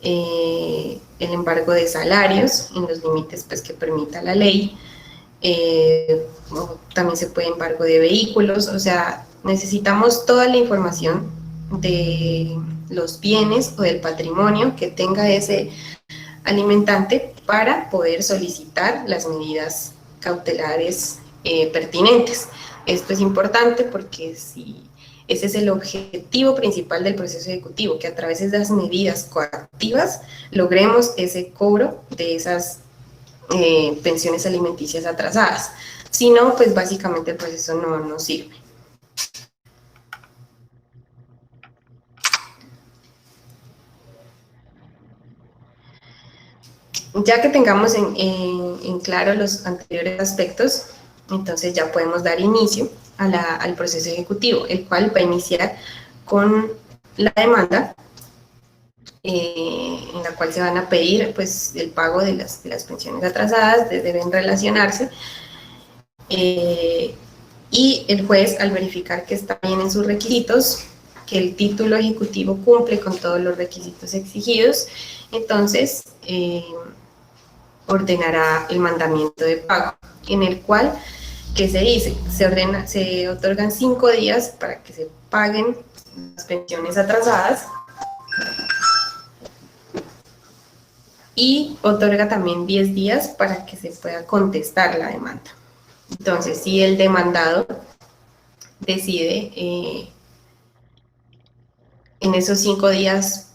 Speaker 1: el embargo de salarios en los límites pues, que permita la ley, también se puede embargo de vehículos, o sea, necesitamos toda la información de los bienes o del patrimonio que tenga ese alimentante para poder solicitar las medidas cautelares pertinentes. Esto es importante porque si ese es el objetivo principal del proceso ejecutivo, que a través de las medidas coactivas logremos ese cobro de esas pensiones alimenticias atrasadas. Si no, pues básicamente el proceso no sirve. Ya que tengamos en claro los anteriores aspectos, entonces ya podemos dar inicio al proceso ejecutivo, el cual va a iniciar con la demanda en la cual se van a pedir pues, el pago de las pensiones atrasadas, deben relacionarse, y el juez, al verificar que está bien en sus requisitos, que el título ejecutivo cumple con todos los requisitos exigidos, entonces ordenará el mandamiento de pago, en el cual, ¿qué se dice? Se otorgan 5 días para que se paguen las pensiones atrasadas y otorga también 10 días para que se pueda contestar la demanda. Entonces, si el demandado decide en esos 5 días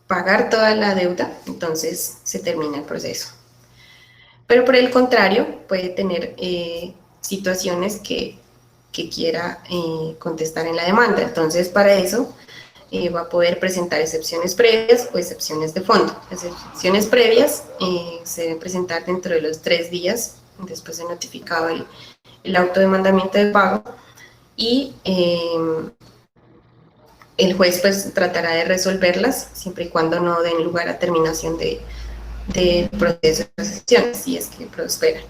Speaker 1: pagar toda la deuda, entonces se termina el proceso. Pero por el contrario, puede tener situaciones que quiera contestar en la demanda. Entonces, para eso va a poder presentar excepciones previas o excepciones de fondo. Las excepciones previas se deben presentar dentro de los 3 días después de notificado el auto de mandamiento de pago y el juez pues tratará de resolverlas siempre y cuando no den lugar a terminación del proceso de excepciones, si es que prospera.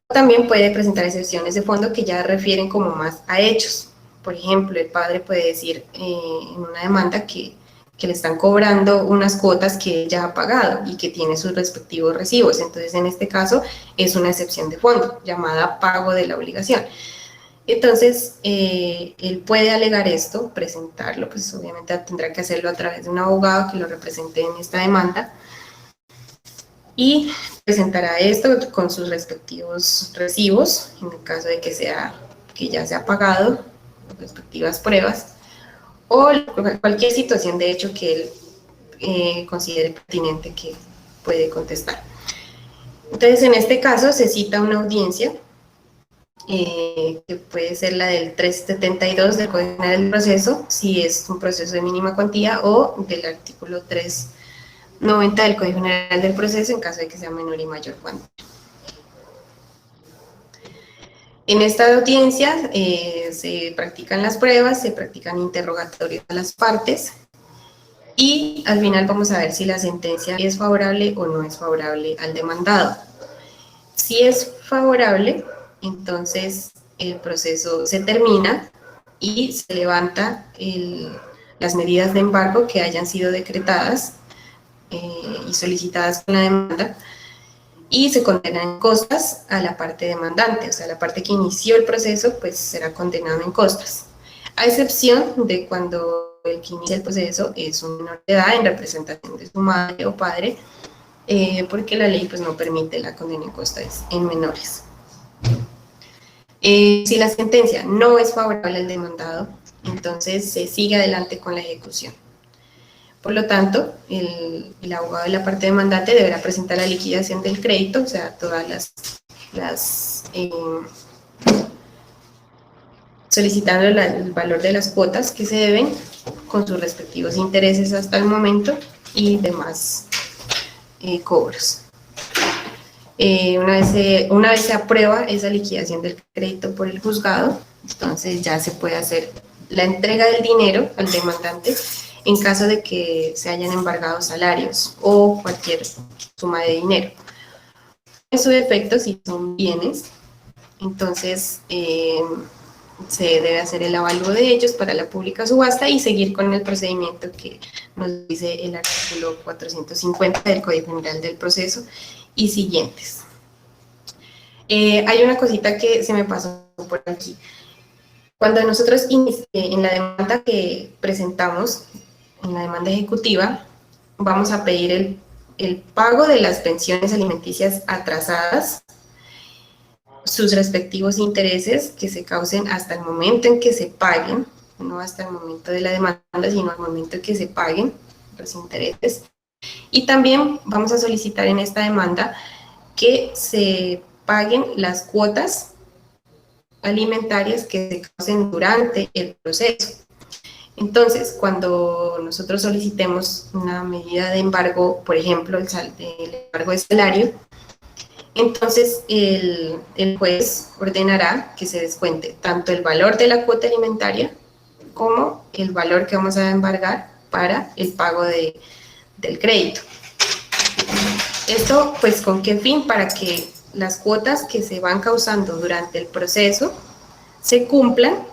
Speaker 1: También puede presentar excepciones de fondo que ya refieren como más a hechos. Por ejemplo, el padre puede decir en una demanda que le están cobrando unas cuotas que él ya ha pagado y que tiene sus respectivos recibos. Entonces, en este caso, es una excepción de fondo, llamada pago de la obligación. Entonces, él puede alegar esto, presentarlo, pues obviamente tendrá que hacerlo a través de un abogado que lo represente en esta demanda, y presentará esto con sus respectivos recibos, en el caso de que ya se ha pagado, respectivas pruebas, o cualquier situación de hecho que él considere pertinente que puede contestar. Entonces, en este caso se cita una audiencia, que puede ser la del 372 del Código General del Proceso, si es un proceso de mínima cuantía, o del artículo 390 del Código General del Proceso en caso de que sea menor y mayor cuantía. En esta audiencia se practican las pruebas, se practican interrogatorios a las partes y al final vamos a ver si la sentencia es favorable o no es favorable al demandado. Si es favorable, entonces el proceso se termina y se levanta las medidas de embargo que hayan sido decretadas y solicitadas con la demanda, y se condenan en costas a la parte demandante, o sea, la parte que inició el proceso, pues será condenado en costas, a excepción de cuando el que inicia el proceso es un menor de edad en representación de su madre o padre, porque la ley pues no permite la condena en costas en menores. Si la sentencia no es favorable al demandado, entonces se sigue adelante con la ejecución. Por lo tanto, el abogado de la parte demandante deberá presentar la liquidación del crédito, o sea, todas las solicitando el valor de las cuotas que se deben con sus respectivos intereses hasta el momento y demás cobros. Una vez se aprueba esa liquidación del crédito por el juzgado, entonces ya se puede hacer la entrega del dinero al demandante en caso de que se hayan embargado salarios o cualquier suma de dinero. En su defecto, si son bienes, entonces se debe hacer el avalúo de ellos para la pública subasta y seguir con el procedimiento que nos dice el artículo 450 del Código General del Proceso y siguientes. Hay una cosita que se me pasó por aquí. Cuando nosotros en la demanda que presentamos, en la demanda ejecutiva, vamos a pedir el pago de las pensiones alimenticias atrasadas, sus respectivos intereses que se causen hasta el momento en que se paguen, no hasta el momento de la demanda, sino al momento en que se paguen los intereses. Y también vamos a solicitar en esta demanda que se paguen las cuotas alimentarias que se causen durante el proceso. Entonces, cuando nosotros solicitemos una medida de embargo, por ejemplo, el embargo de salario, entonces el juez ordenará que se descuente tanto el valor de la cuota alimentaria como el valor que vamos a embargar para el pago del crédito. Esto, pues, ¿con qué fin? Para que las cuotas que se van causando durante el proceso se cumplan,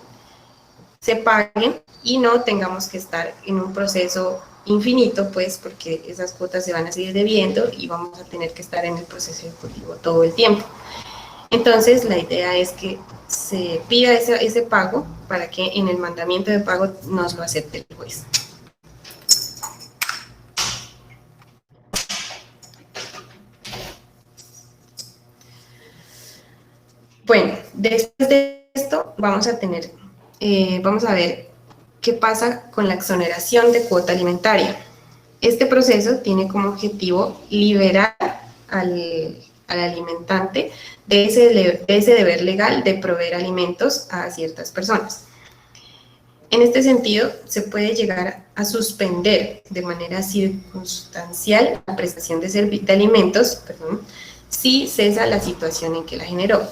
Speaker 1: se paguen y no tengamos que estar en un proceso infinito, pues, porque esas cuotas se van a seguir debiendo y vamos a tener que estar en el proceso ejecutivo todo el tiempo. Entonces, la idea es que se pida ese pago para que en el mandamiento de pago nos lo acepte el juez. Bueno, después de esto vamos a ver qué pasa con la exoneración de cuota alimentaria. Este proceso tiene como objetivo liberar al alimentante de ese deber legal de proveer alimentos a ciertas personas. En este sentido, se puede llegar a suspender de manera circunstancial la prestación de alimentos, si cesa la situación en que la generó.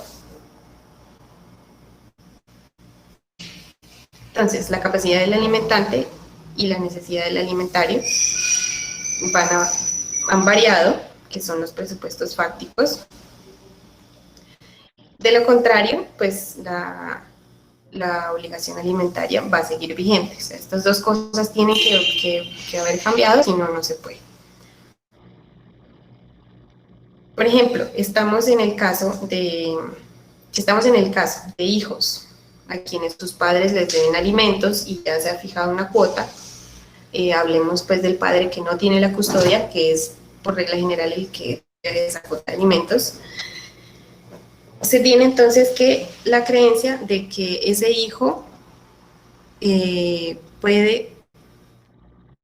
Speaker 1: Entonces, la capacidad del alimentante y la necesidad del alimentario han variado, que son los presupuestos fácticos. De lo contrario, pues la obligación alimentaria va a seguir vigente. O sea, estas dos cosas tienen que haber cambiado, si no, no se puede. Por ejemplo, estamos en el caso de hijos a quienes sus padres les deben alimentos y ya se ha fijado una cuota. Hablemos pues del padre que no tiene la custodia, que es por regla general el que debe esa cuota de alimentos. Se tiene entonces que la creencia de que ese hijo puede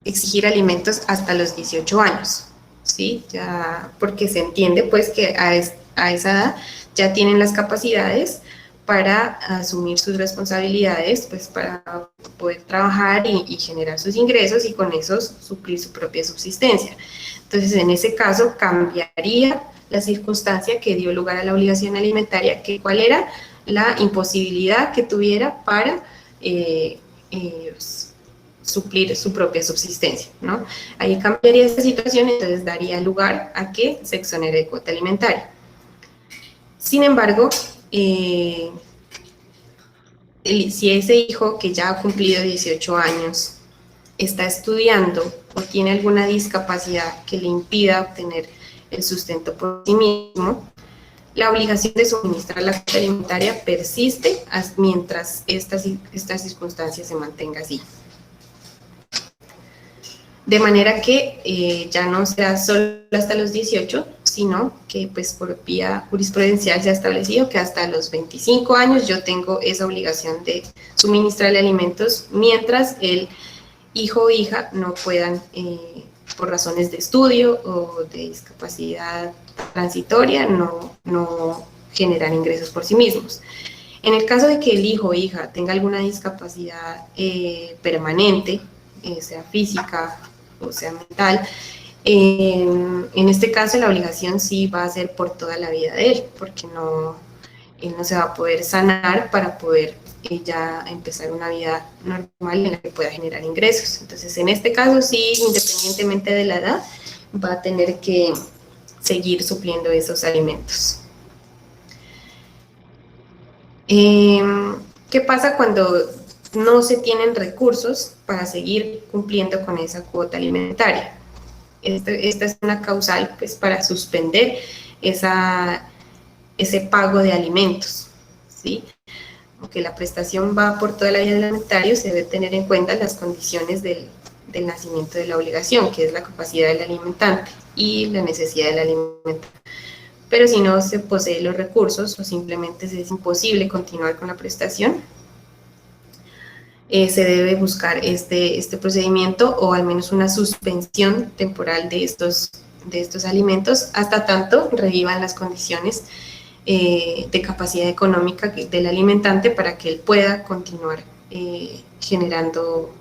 Speaker 1: exigir alimentos hasta los 18 años, ¿sí? Ya, porque se entiende pues que a esa edad ya tienen las capacidades para asumir sus responsabilidades, pues para poder trabajar y generar sus ingresos y con eso suplir su propia subsistencia. Entonces, en ese caso, cambiaría la circunstancia que dio lugar a la obligación alimentaria, que cuál era la imposibilidad que tuviera para suplir su propia subsistencia, ¿no? Ahí cambiaría esta situación, entonces daría lugar a que se exonere de cuota alimentaria. Sin embargo, si ese hijo que ya ha cumplido 18 años está estudiando o tiene alguna discapacidad que le impida obtener el sustento por sí mismo, la obligación de suministrar la cuota alimentaria persiste mientras esta circunstancia se mantenga así. De manera que ya no será solo hasta los 18, sino que pues por vía jurisprudencial se ha establecido que hasta los 25 años yo tengo esa obligación de suministrarle alimentos mientras el hijo o hija no puedan, por razones de estudio o de discapacidad transitoria, no generar ingresos por sí mismos. En el caso de que el hijo o hija tenga alguna discapacidad permanente, sea física o sea mental, en este caso la obligación sí va a ser por toda la vida de él, porque él no se va a poder sanar para poder ya empezar una vida normal en la que pueda generar ingresos. Entonces, en este caso sí, independientemente de la edad, va a tener que seguir supliendo esos alimentos. ¿Qué pasa cuando no se tienen recursos para seguir cumpliendo con esa cuota alimentaria? Esta es una causal pues, para suspender ese pago de alimentos, ¿sí? Aunque la prestación va por toda la vida del alimentario, se debe tener en cuenta las condiciones del nacimiento de la obligación, que es la capacidad del alimentante y la necesidad del alimentante. Pero si no se posee los recursos o simplemente es imposible continuar con la prestación, se debe buscar este procedimiento o al menos una suspensión temporal de estos alimentos hasta tanto revivan las condiciones de capacidad económica del alimentante para que él pueda continuar generando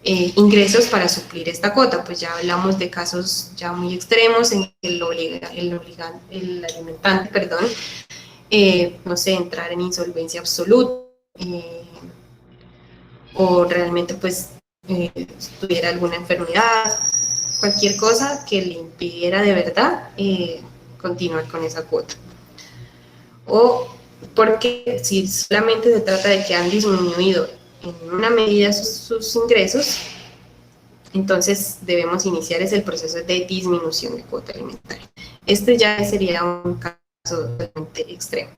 Speaker 1: ingresos para suplir esta cuota. Pues ya hablamos de casos ya muy extremos en que el alimentante, no sé, entrar en insolvencia absoluta o realmente pues tuviera alguna enfermedad, cualquier cosa que le impidiera de verdad continuar con esa cuota. O porque si solamente se trata de que han disminuido en una medida sus ingresos, entonces debemos iniciar el proceso de disminución de cuota alimentaria. Este ya sería un caso totalmente extremo.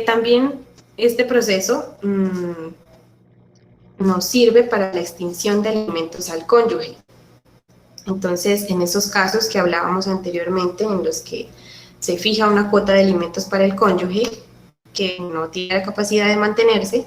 Speaker 1: También este proceso nos sirve para la extinción de alimentos al cónyuge. Entonces, en esos casos que hablábamos anteriormente, en los que se fija una cuota de alimentos para el cónyuge que no tiene la capacidad de mantenerse,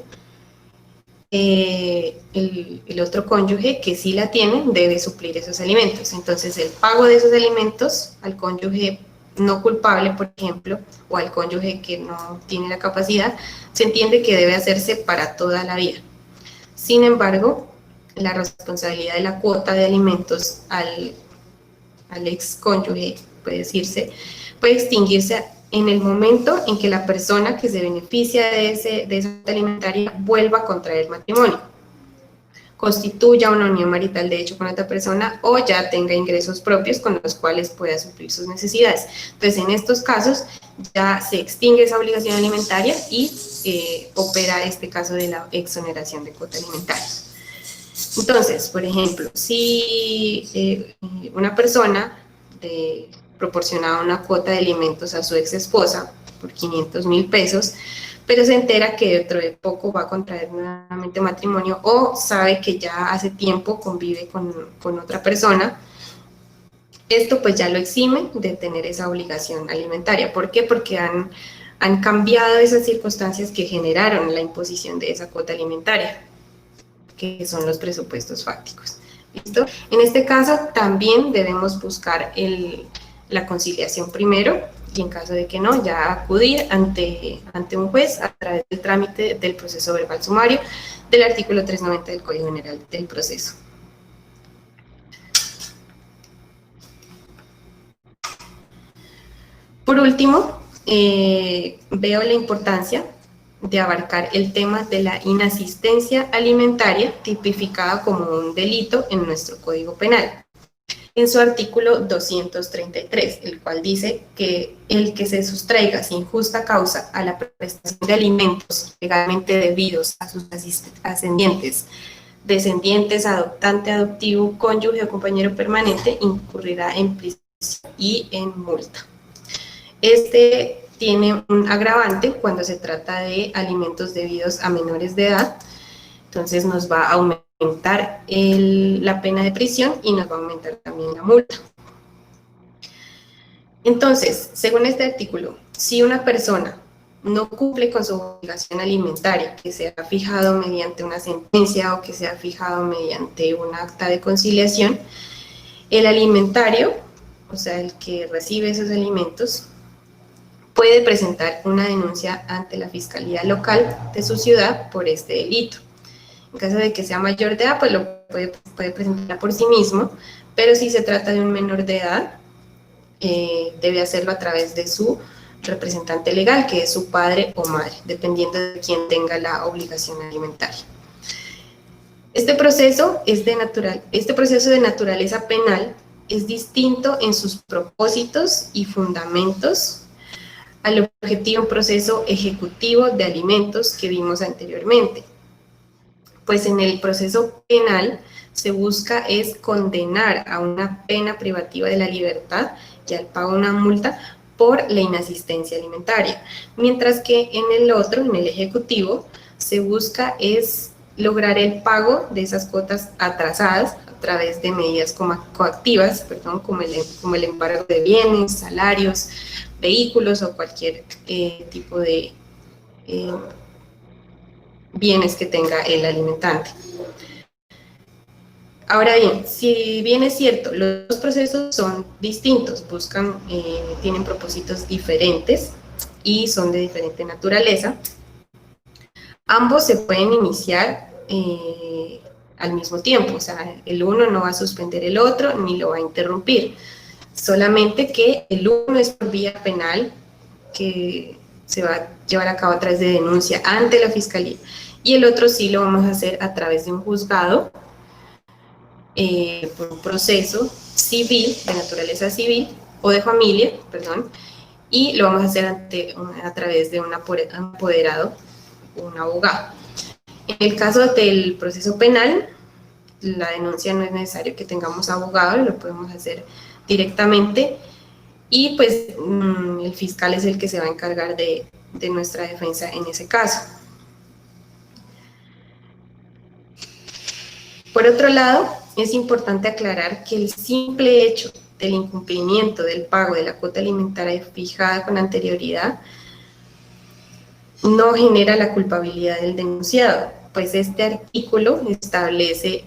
Speaker 1: el otro cónyuge que sí la tiene debe suplir esos alimentos. Entonces, el pago de esos alimentos al cónyuge no culpable, por ejemplo, o al cónyuge que no tiene la capacidad, se entiende que debe hacerse para toda la vida. Sin embargo, la responsabilidad de la cuota de alimentos al ex cónyuge, puede extinguirse en el momento en que la persona que se beneficia de esa alimentaria vuelva a contraer matrimonio, constituya una unión marital de hecho con otra persona o ya tenga ingresos propios con los cuales pueda suplir sus necesidades. Entonces, en estos casos ya se extingue esa obligación alimentaria y opera este caso de la exoneración de cuota alimentaria. Entonces, por ejemplo, si una persona proporcionaba una cuota de alimentos a su ex esposa por 500.000 pesos, pero se entera que dentro de poco va a contraer nuevamente matrimonio o sabe que ya hace tiempo convive con otra persona, esto pues ya lo exime de tener esa obligación alimentaria. ¿Por qué? Porque han cambiado esas circunstancias que generaron la imposición de esa cuota alimentaria, que son los presupuestos fácticos. ¿Listo? En este caso también debemos buscar la conciliación primero y en caso de que no, ya acudir ante un juez a través del trámite del proceso verbal sumario del artículo 390 del Código General del Proceso. Por último, veo la importancia de abarcar el tema de la inasistencia alimentaria tipificada como un delito en nuestro Código Penal, en su artículo 233, el cual dice que el que se sustraiga sin justa causa a la prestación de alimentos legalmente debidos a sus ascendientes, descendientes, adoptante, adoptivo, cónyuge o compañero permanente, incurrirá en prisión y en multa. Este tiene un agravante cuando se trata de alimentos debidos a menores de edad, entonces nos va a aumentar la pena de prisión y nos va a aumentar también la multa. Entonces, según este artículo, si una persona no cumple con su obligación alimentaria, que sea fijado mediante una sentencia o que sea fijado mediante un acta de conciliación, el alimentario, o sea, el que recibe esos alimentos, puede presentar una denuncia ante la Fiscalía Local de su ciudad por este delito. En caso de que sea mayor de edad, pues lo puede presentar por sí mismo, pero si se trata de un menor de edad, debe hacerlo a través de su representante legal, que es su padre o madre, dependiendo de quién tenga la obligación alimentaria. Este proceso de naturaleza penal es distinto en sus propósitos y fundamentos al objetivo de un proceso ejecutivo de alimentos que vimos anteriormente. Pues en el proceso penal se busca es condenar a una pena privativa de la libertad y al pago de una multa por la inasistencia alimentaria, mientras que en el otro, en el ejecutivo, se busca es lograr el pago de esas cuotas atrasadas a través de medidas coactivas, como el embargo de bienes, salarios, vehículos o cualquier tipo de bienes que tenga el alimentante. Ahora bien, si bien es cierto, los dos procesos son distintos, tienen propósitos diferentes y son de diferente naturaleza, ambos se pueden iniciar al mismo tiempo, o sea, el uno no va a suspender el otro ni lo va a interrumpir, solamente que el uno es por vía penal, que se va a llevar a cabo a través de denuncia ante la Fiscalía, y el otro sí lo vamos a hacer a través de un juzgado, por un proceso civil, de naturaleza civil, o de familia, perdón, y lo vamos a hacer a través de un apoderado, un abogado. En el caso del proceso penal, la denuncia no es necesario que tengamos abogado, lo podemos hacer directamente, y pues el fiscal es el que se va a encargar de nuestra defensa en ese caso. Por otro lado, es importante aclarar que el simple hecho del incumplimiento del pago de la cuota alimentaria fijada con anterioridad no genera la culpabilidad del denunciado, pues este artículo establece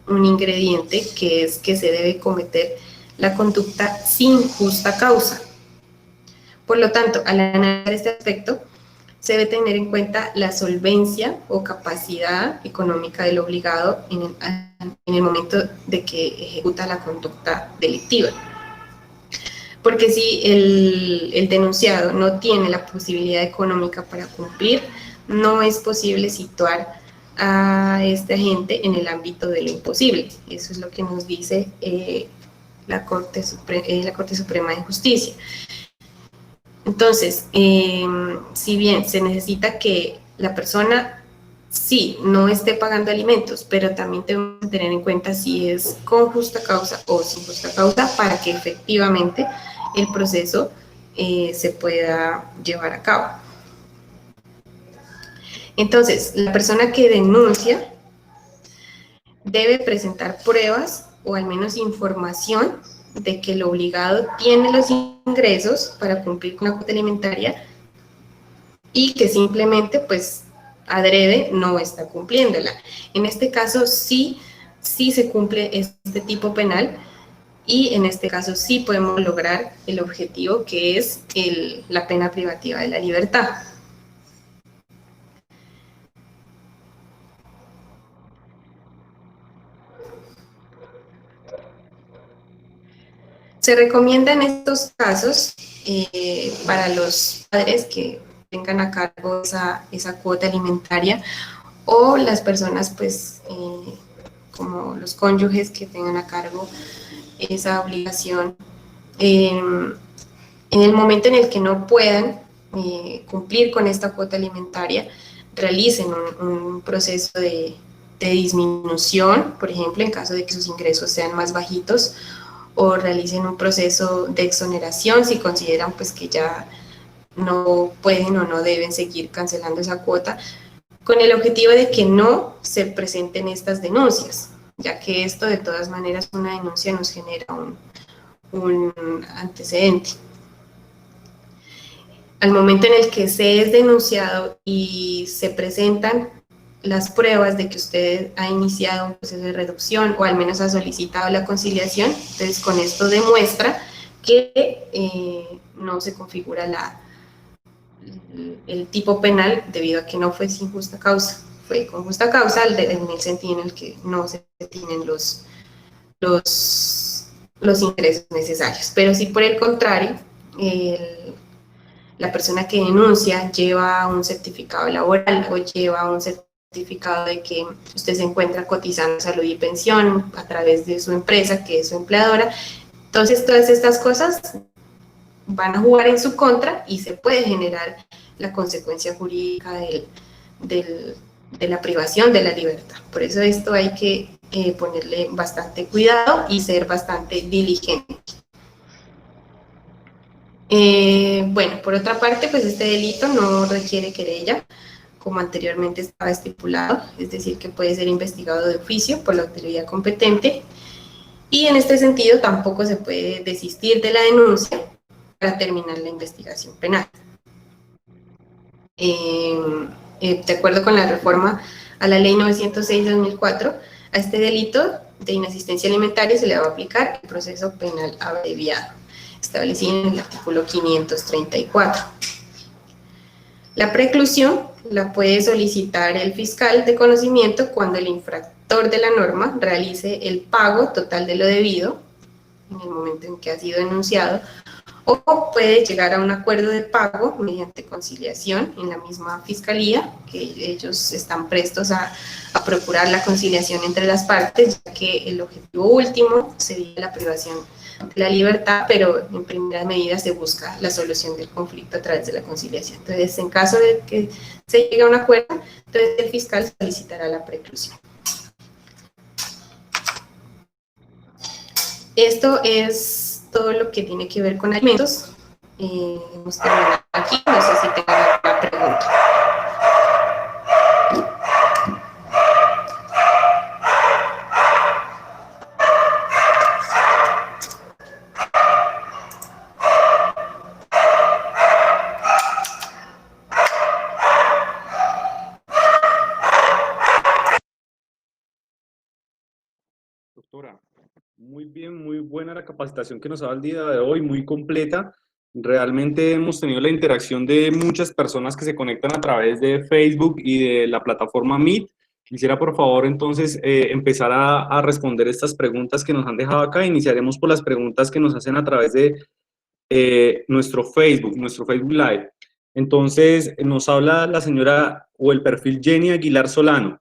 Speaker 1: un ingrediente que es que se debe cometer la conducta sin justa causa. Por lo tanto, al analizar este aspecto, se debe tener en cuenta la solvencia o capacidad económica del obligado en el momento de que ejecuta la conducta delictiva. Porque si el denunciado no tiene la posibilidad económica para cumplir, no es posible situar a este agente en el ámbito de lo imposible. Eso es lo que nos dice la Corte Suprema de Justicia. Entonces, si bien se necesita que la persona sí no esté pagando alimentos, pero también tenemos que tener en cuenta si es con justa causa o sin justa causa para que efectivamente el proceso se pueda llevar a cabo. Entonces, la persona que denuncia debe presentar pruebas o al menos información de que el obligado tiene los ingresos para cumplir con la cuota alimentaria y que simplemente, pues, adrede no está cumpliéndola. En este caso, sí se cumple este tipo penal y en este caso sí podemos lograr el objetivo que es la pena privativa de la libertad. Se recomienda en estos casos para los padres que tengan a cargo esa cuota alimentaria o las personas pues como los cónyuges que tengan a cargo esa obligación, en el momento en el que no puedan cumplir con esta cuota alimentaria, realicen un proceso de disminución, por ejemplo, en caso de que sus ingresos sean más bajitos, o realicen un proceso de exoneración si consideran pues que ya no pueden o no deben seguir cancelando esa cuota, con el objetivo de que no se presenten estas denuncias, ya que esto de todas maneras una denuncia nos genera un antecedente. Al momento en el que se es denunciado y se presentan las pruebas de que usted ha iniciado un proceso de reducción o al menos ha solicitado la conciliación, entonces con esto demuestra que no se configura el tipo penal debido a que no fue sin justa causa, fue con justa causa en el sentido en el que no se tienen los, los ingresos necesarios. Pero si por el contrario, la persona que denuncia lleva un certificado laboral o lleva un certificado de que usted se encuentra cotizando salud y pensión a través de su empresa, que es su empleadora, entonces todas estas cosas van a jugar en su contra y se puede generar la consecuencia jurídica de la privación de la libertad. Por eso esto hay que ponerle bastante cuidado y ser bastante diligente. Bueno, por otra parte, pues este delito no requiere querella, como anteriormente estaba estipulado, es decir, que puede ser investigado de oficio por la autoridad competente, y en este sentido tampoco se puede desistir de la denuncia para terminar la investigación penal. De acuerdo con la reforma a la Ley 906/2004, a este delito de inasistencia alimentaria se le va a aplicar el proceso penal abreviado, establecido en el artículo 534. La preclusión la puede solicitar el fiscal de conocimiento cuando el infractor de la norma realice el pago total de lo debido en el momento en que ha sido denunciado, o puede llegar a un acuerdo de pago mediante conciliación en la misma fiscalía, que ellos están prestos a procurar la conciliación entre las partes, ya que el objetivo último sería la privación de la libertad, pero en primera medida se busca la solución del conflicto a través de la conciliación. Entonces, en caso de que se llegue a un acuerdo, entonces el fiscal solicitará la preclusión. Esto es todo lo que tiene que ver con alimentos. Hemos terminado aquí, no sé si tengan alguna pregunta.
Speaker 2: Doctora, muy bien, muy buena la capacitación que nos ha dado el día de hoy, muy completa. Realmente hemos tenido la interacción de muchas personas que se conectan a través de Facebook y de la plataforma Meet. Quisiera, por favor, entonces empezar a responder estas preguntas que nos han dejado acá. Iniciaremos por las preguntas que nos hacen a través de nuestro Facebook Live. Entonces, nos habla la señora o el perfil Jenny Aguilar Solano.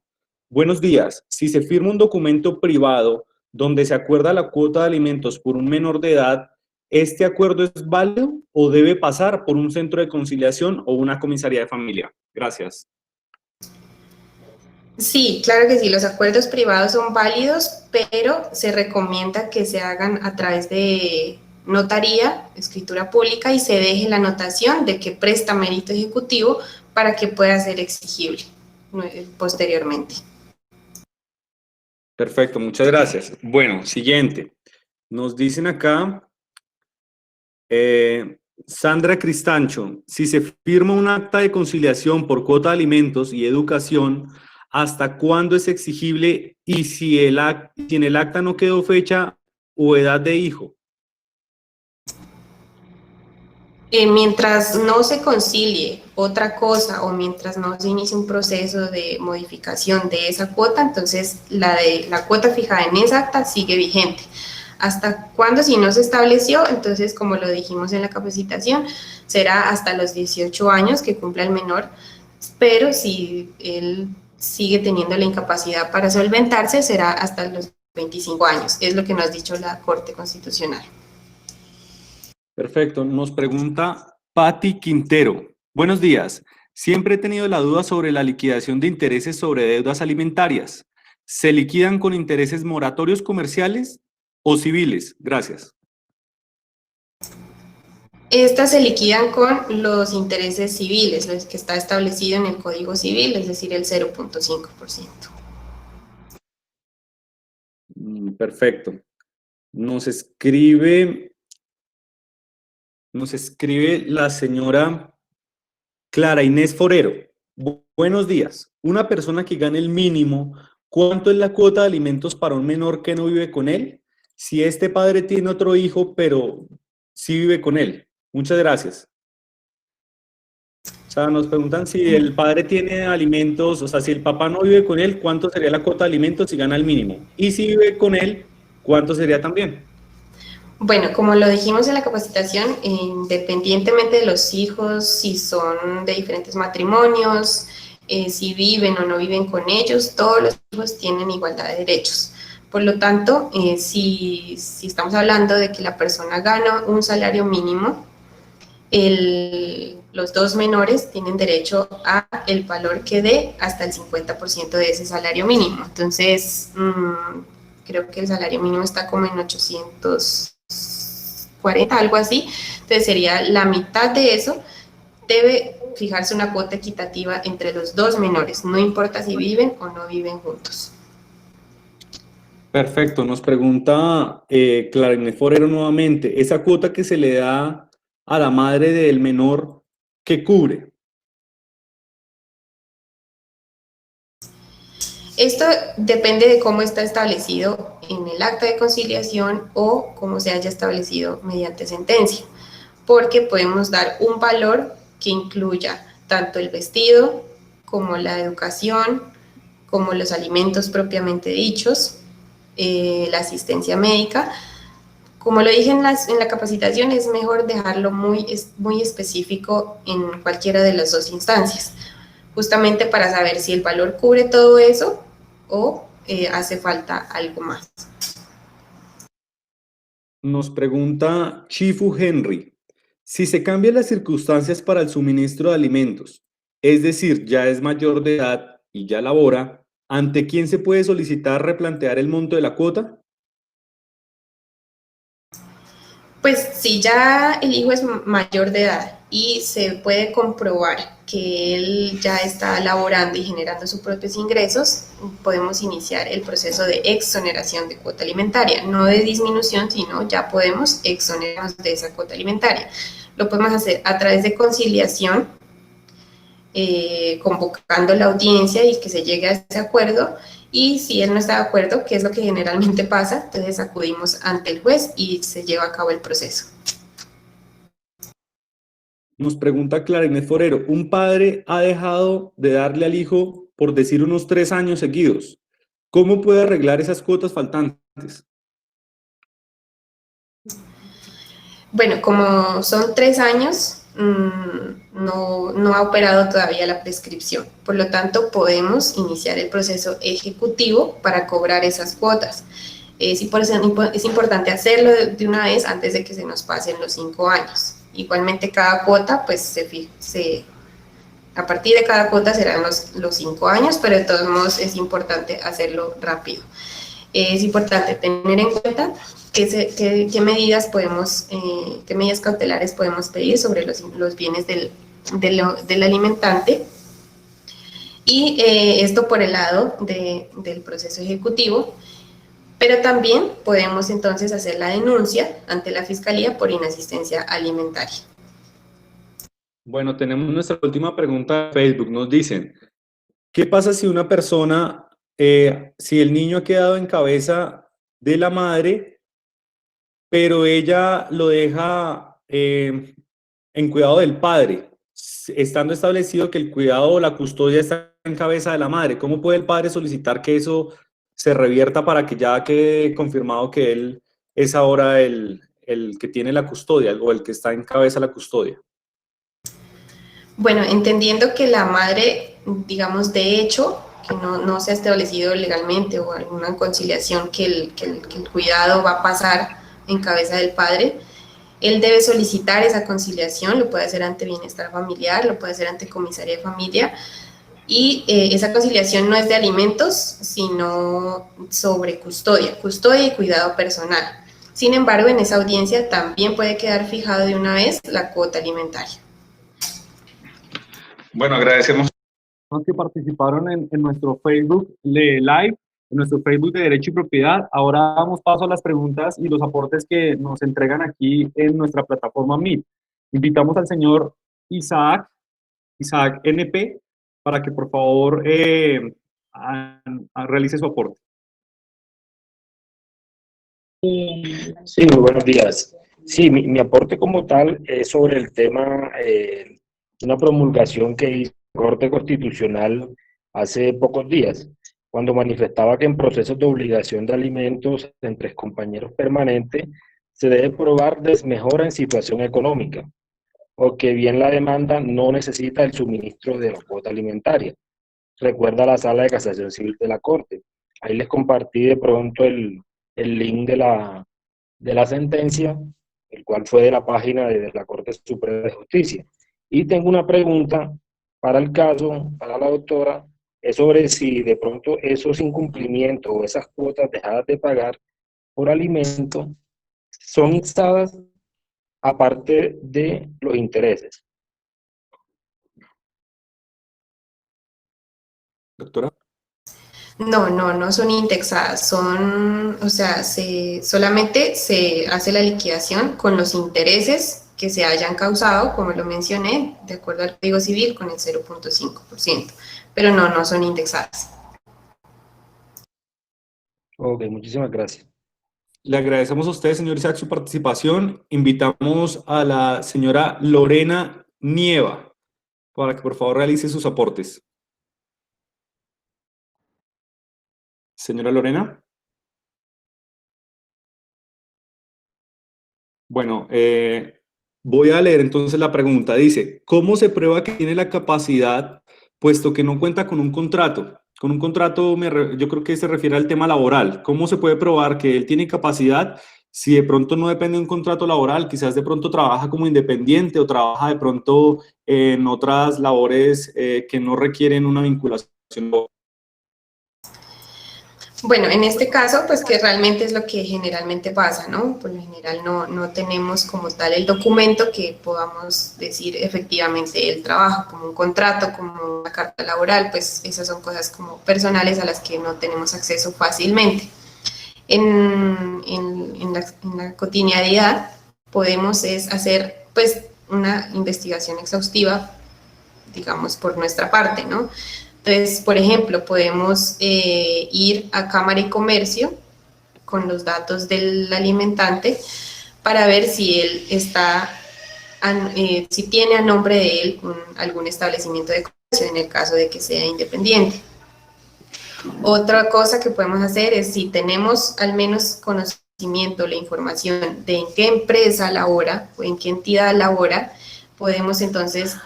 Speaker 2: Buenos días. Si se firma un documento privado donde se acuerda la cuota de alimentos por un menor de edad, ¿este acuerdo es válido o debe pasar por un centro de conciliación o una comisaría de familia? Gracias.
Speaker 1: Sí, claro que sí, los acuerdos privados son válidos, pero se recomienda que se hagan a través de notaría, escritura pública, y se deje la anotación de que presta mérito ejecutivo para que pueda ser exigible posteriormente.
Speaker 2: Perfecto, muchas gracias. Bueno, siguiente. Nos dicen acá, Sandra Cristancho, si se firma un acta de conciliación por cuota de alimentos y educación, ¿hasta cuándo es exigible? Y si en el acta no quedó fecha o edad de hijo.
Speaker 1: Mientras no se concilie otra cosa o mientras no se inicie un proceso de modificación de esa cuota, entonces la cuota fijada en esa acta sigue vigente. ¿Hasta cuándo? Si no se estableció, entonces, como lo dijimos en la capacitación, será hasta los 18 años que cumpla el menor, pero si él sigue teniendo la incapacidad para solventarse, será hasta los 25 años, es lo que nos ha dicho la Corte Constitucional.
Speaker 2: Perfecto. Nos pregunta Patti Quintero. Buenos días. Siempre he tenido la duda sobre la liquidación de intereses sobre deudas alimentarias. ¿Se liquidan con intereses moratorios comerciales o civiles? Gracias.
Speaker 1: Estas se liquidan con los intereses civiles, los que está establecido en el Código Civil, es decir, el 0.5%.
Speaker 2: Perfecto. Nos escribe la señora Clara Inés Forero. Buenos días. Una persona que gane el mínimo, ¿cuánto es la cuota de alimentos para un menor que no vive con él? Si este padre tiene otro hijo, pero sí vive con él. Muchas gracias. sea, nos preguntan si el padre tiene alimentos, o sea, si el papá no vive con él, ¿cuánto sería la cuota de alimentos si gana el mínimo? Y si vive con él, ¿cuánto sería también?
Speaker 1: Bueno, como lo dijimos en la capacitación, independientemente de los hijos, si son de diferentes matrimonios, si viven o no viven con ellos, todos los hijos tienen igualdad de derechos. Por lo tanto, si estamos hablando de que la persona gana un salario mínimo, los dos menores tienen derecho a el valor que dé hasta el 50% de ese salario mínimo. Entonces, creo que el salario mínimo está como en 840, algo así. Entonces sería la mitad de eso. Debe fijarse una cuota equitativa entre los dos menores, no importa si viven o no viven juntos.
Speaker 2: Perfecto, nos pregunta Clarine Forero nuevamente, esa cuota que se le da a la madre del menor, ¿qué cubre?
Speaker 1: Esto depende de cómo está establecido en el acta de conciliación o cómo se haya establecido mediante sentencia, porque podemos dar un valor que incluya tanto el vestido como la educación, como los alimentos propiamente dichos, la asistencia médica. Como lo dije en la capacitación, es mejor dejarlo muy específico en cualquiera de las dos instancias, justamente para saber si el valor cubre todo eso o hace falta algo más.
Speaker 2: Nos pregunta Chifu Henry, si se cambian las circunstancias para el suministro de alimentos, es decir, ya es mayor de edad y ya labora, ¿ante quién se puede solicitar replantear el monto de la cuota?
Speaker 1: Pues si ya el hijo es mayor de edad y se puede comprobar que él ya está laborando y generando sus propios ingresos, podemos iniciar el proceso de exoneración de cuota alimentaria, no de disminución, sino ya podemos exonerarnos de esa cuota alimentaria. Lo podemos hacer a través de conciliación, convocando la audiencia y que se llegue a ese acuerdo. Y si él no está de acuerdo, que es lo que generalmente pasa, entonces acudimos ante el juez y se lleva a cabo el proceso.
Speaker 2: Nos pregunta Clarine Forero, un padre ha dejado de darle al hijo, por decir, unos 3 años seguidos. ¿Cómo puede arreglar esas cuotas faltantes?
Speaker 1: Bueno, como son 3 años, no ha operado todavía la prescripción. Por lo tanto, podemos iniciar el proceso ejecutivo para cobrar esas cuotas. Es importante hacerlo de una vez antes de que se nos pasen los 5 años. Igualmente, cada cuota, pues a partir de cada cuota serán los 5 años, pero de todos modos es importante hacerlo rápido. Es importante tener en cuenta qué medidas qué medidas cautelares podemos pedir sobre los bienes del alimentante. Y esto por el lado del proceso ejecutivo, pero también podemos entonces hacer la denuncia ante la Fiscalía por inasistencia alimentaria.
Speaker 2: Bueno, tenemos nuestra última pregunta de Facebook. Nos dicen, ¿qué pasa si una persona, si el niño ha quedado en cabeza de la madre, pero ella lo deja en cuidado del padre, estando establecido que el cuidado o la custodia está en cabeza de la madre? ¿Cómo puede el padre solicitar que eso se revierta para que ya quede confirmado que él es ahora el que tiene la custodia o el que está en cabeza de la custodia?
Speaker 1: Bueno, entendiendo que la madre, digamos, de hecho, que no se ha establecido legalmente o alguna conciliación que el cuidado va a pasar en cabeza del padre, él debe solicitar esa conciliación, lo puede hacer ante Bienestar Familiar, lo puede hacer ante Comisaría de Familia, y esa conciliación no es de alimentos, sino sobre custodia y cuidado personal. Sin embargo, en esa audiencia también puede quedar fijado de una vez la cuota alimentaria.
Speaker 2: Bueno, agradecemos a los que participaron en nuestro Facebook Live, en nuestro Facebook de Derecho y Propiedad. Ahora damos paso a las preguntas y los aportes que nos entregan aquí en nuestra plataforma Meet. Invitamos al señor Isaac NP, para que por favor realice su aporte.
Speaker 3: Sí, muy buenos días. Sí, mi aporte como tal es sobre el tema una promulgación que hizo la Corte Constitucional hace pocos días, cuando manifestaba que en procesos de obligación de alimentos entre compañeros permanentes se debe probar desmejora en situación económica, o que bien la demanda no necesita el suministro de la cuota alimentaria. Recuerda la sala de casación civil de la Corte. Ahí les compartí de pronto el link de la sentencia, el cual fue de la página de la Corte Suprema de Justicia. Y tengo una pregunta para el caso, para la doctora, es sobre si de pronto esos incumplimientos o esas cuotas dejadas de pagar por alimento son instadas aparte de los intereses.
Speaker 2: Doctora.
Speaker 1: No, no, no son indexadas, son, o sea, solamente se hace la liquidación con los intereses que se hayan causado, como lo mencioné, de acuerdo al Código Civil, con el 0.5%, pero no, no son indexadas.
Speaker 3: Ok, muchísimas gracias.
Speaker 2: Le agradecemos a usted, señor Isaac, su participación. Invitamos a la señora Lorena Nieva para que por favor realice sus aportes. Señora Lorena. Bueno, voy a leer entonces la pregunta. Dice, ¿cómo se prueba que tiene la capacidad, puesto que no cuenta con un contrato? Con un contrato yo creo que se refiere al tema laboral. ¿Cómo se puede probar que él tiene capacidad si de pronto no depende de un contrato laboral? Quizás de pronto trabaja como independiente o trabaja de pronto en otras labores que no requieren una vinculación.
Speaker 1: Bueno, en este caso, pues que realmente es lo que generalmente pasa, ¿no? Por lo general no tenemos como tal el documento que podamos decir efectivamente el trabajo, como un contrato, como una carta laboral, pues esas son cosas como personales a las que no tenemos acceso fácilmente. En la cotidianidad podemos hacer pues una investigación exhaustiva, digamos, por nuestra parte, ¿no? Entonces, por ejemplo, podemos ir a Cámara y Comercio con los datos del alimentante para ver si él está, si tiene a nombre de él algún establecimiento de comercio, en el caso de que sea independiente. Otra cosa que podemos hacer es, si tenemos al menos conocimiento, la información de en qué empresa labora o en qué entidad labora, podemos entonces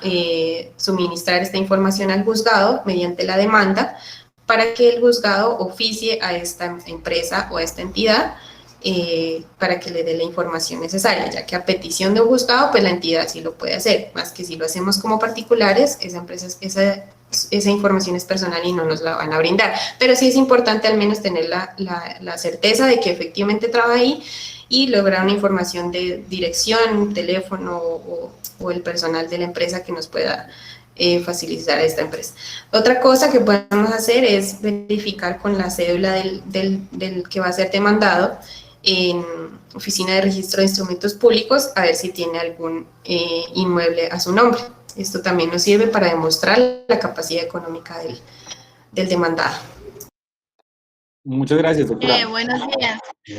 Speaker 1: suministrar esta información al juzgado mediante la demanda para que el juzgado oficie a esta empresa o a esta entidad para que le dé la información necesaria, ya que a petición de un juzgado, pues la entidad sí lo puede hacer, más que si lo hacemos como particulares, esa información es personal y no nos la van a brindar. Pero sí es importante al menos tener la certeza de que efectivamente trabaja ahí y lograr una información de dirección, teléfono o el personal de la empresa que nos pueda facilitar a esta empresa. Otra cosa que podemos hacer es verificar con la cédula del que va a ser demandado en Oficina de Registro de Instrumentos Públicos a ver si tiene algún inmueble a su nombre. Esto también nos sirve para demostrar la capacidad económica del demandado.
Speaker 2: Muchas gracias, doctora.
Speaker 4: Buenos días.
Speaker 2: Sí,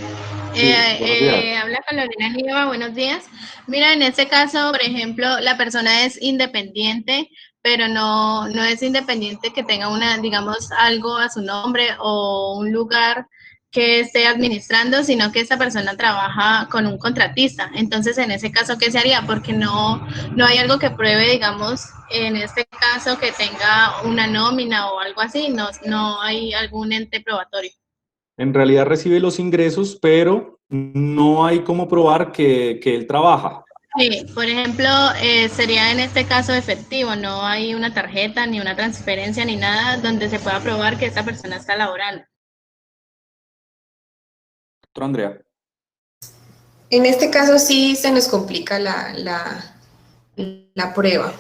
Speaker 2: buenos días.
Speaker 4: Habla Carolina Nieva, buenos días. Mira, en este caso, por ejemplo, la persona es independiente, pero no es independiente que tenga digamos, algo a su nombre o un lugar que esté administrando, sino que esta persona trabaja con un contratista. Entonces, en ese caso, ¿qué se haría? Porque no hay algo que pruebe, digamos, en este caso, que tenga una nómina o algo así, no hay algún ente probatorio.
Speaker 2: En realidad recibe los ingresos, pero no hay cómo probar que él trabaja.
Speaker 4: Sí, por ejemplo, sería en este caso efectivo, no hay una tarjeta ni una transferencia ni nada donde se pueda probar que esta persona está laborando.
Speaker 2: Doctora Andrea.
Speaker 1: En este caso sí se nos complica la prueba.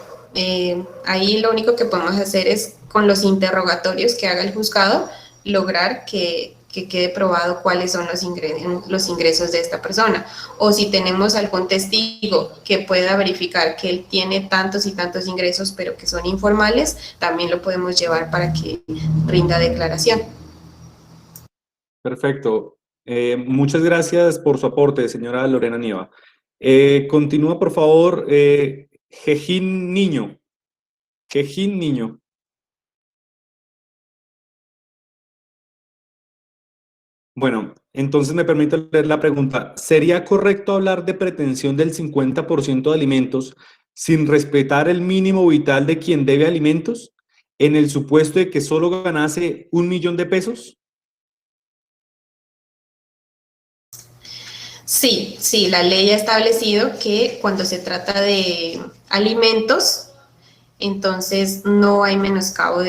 Speaker 1: Ahí lo único que podemos hacer es, con los interrogatorios que haga el juzgado, lograr que quede probado cuáles son los ingresos de esta persona. O si tenemos algún testigo que pueda verificar que él tiene tantos y tantos ingresos, pero que son informales, también lo podemos llevar para que rinda declaración.
Speaker 2: Perfecto. Muchas gracias por su aporte, señora Lorena Nieva. Continúa, por favor, Jejín Niño. Quejín Niño. Bueno, entonces me permite leer la pregunta. ¿Sería correcto hablar de pretensión del 50% de alimentos sin respetar el mínimo vital de quien debe alimentos, en el supuesto de que solo ganase 1.000.000 de pesos?
Speaker 1: Sí, sí, la ley ha establecido que cuando se trata de alimentos, entonces no hay menoscabo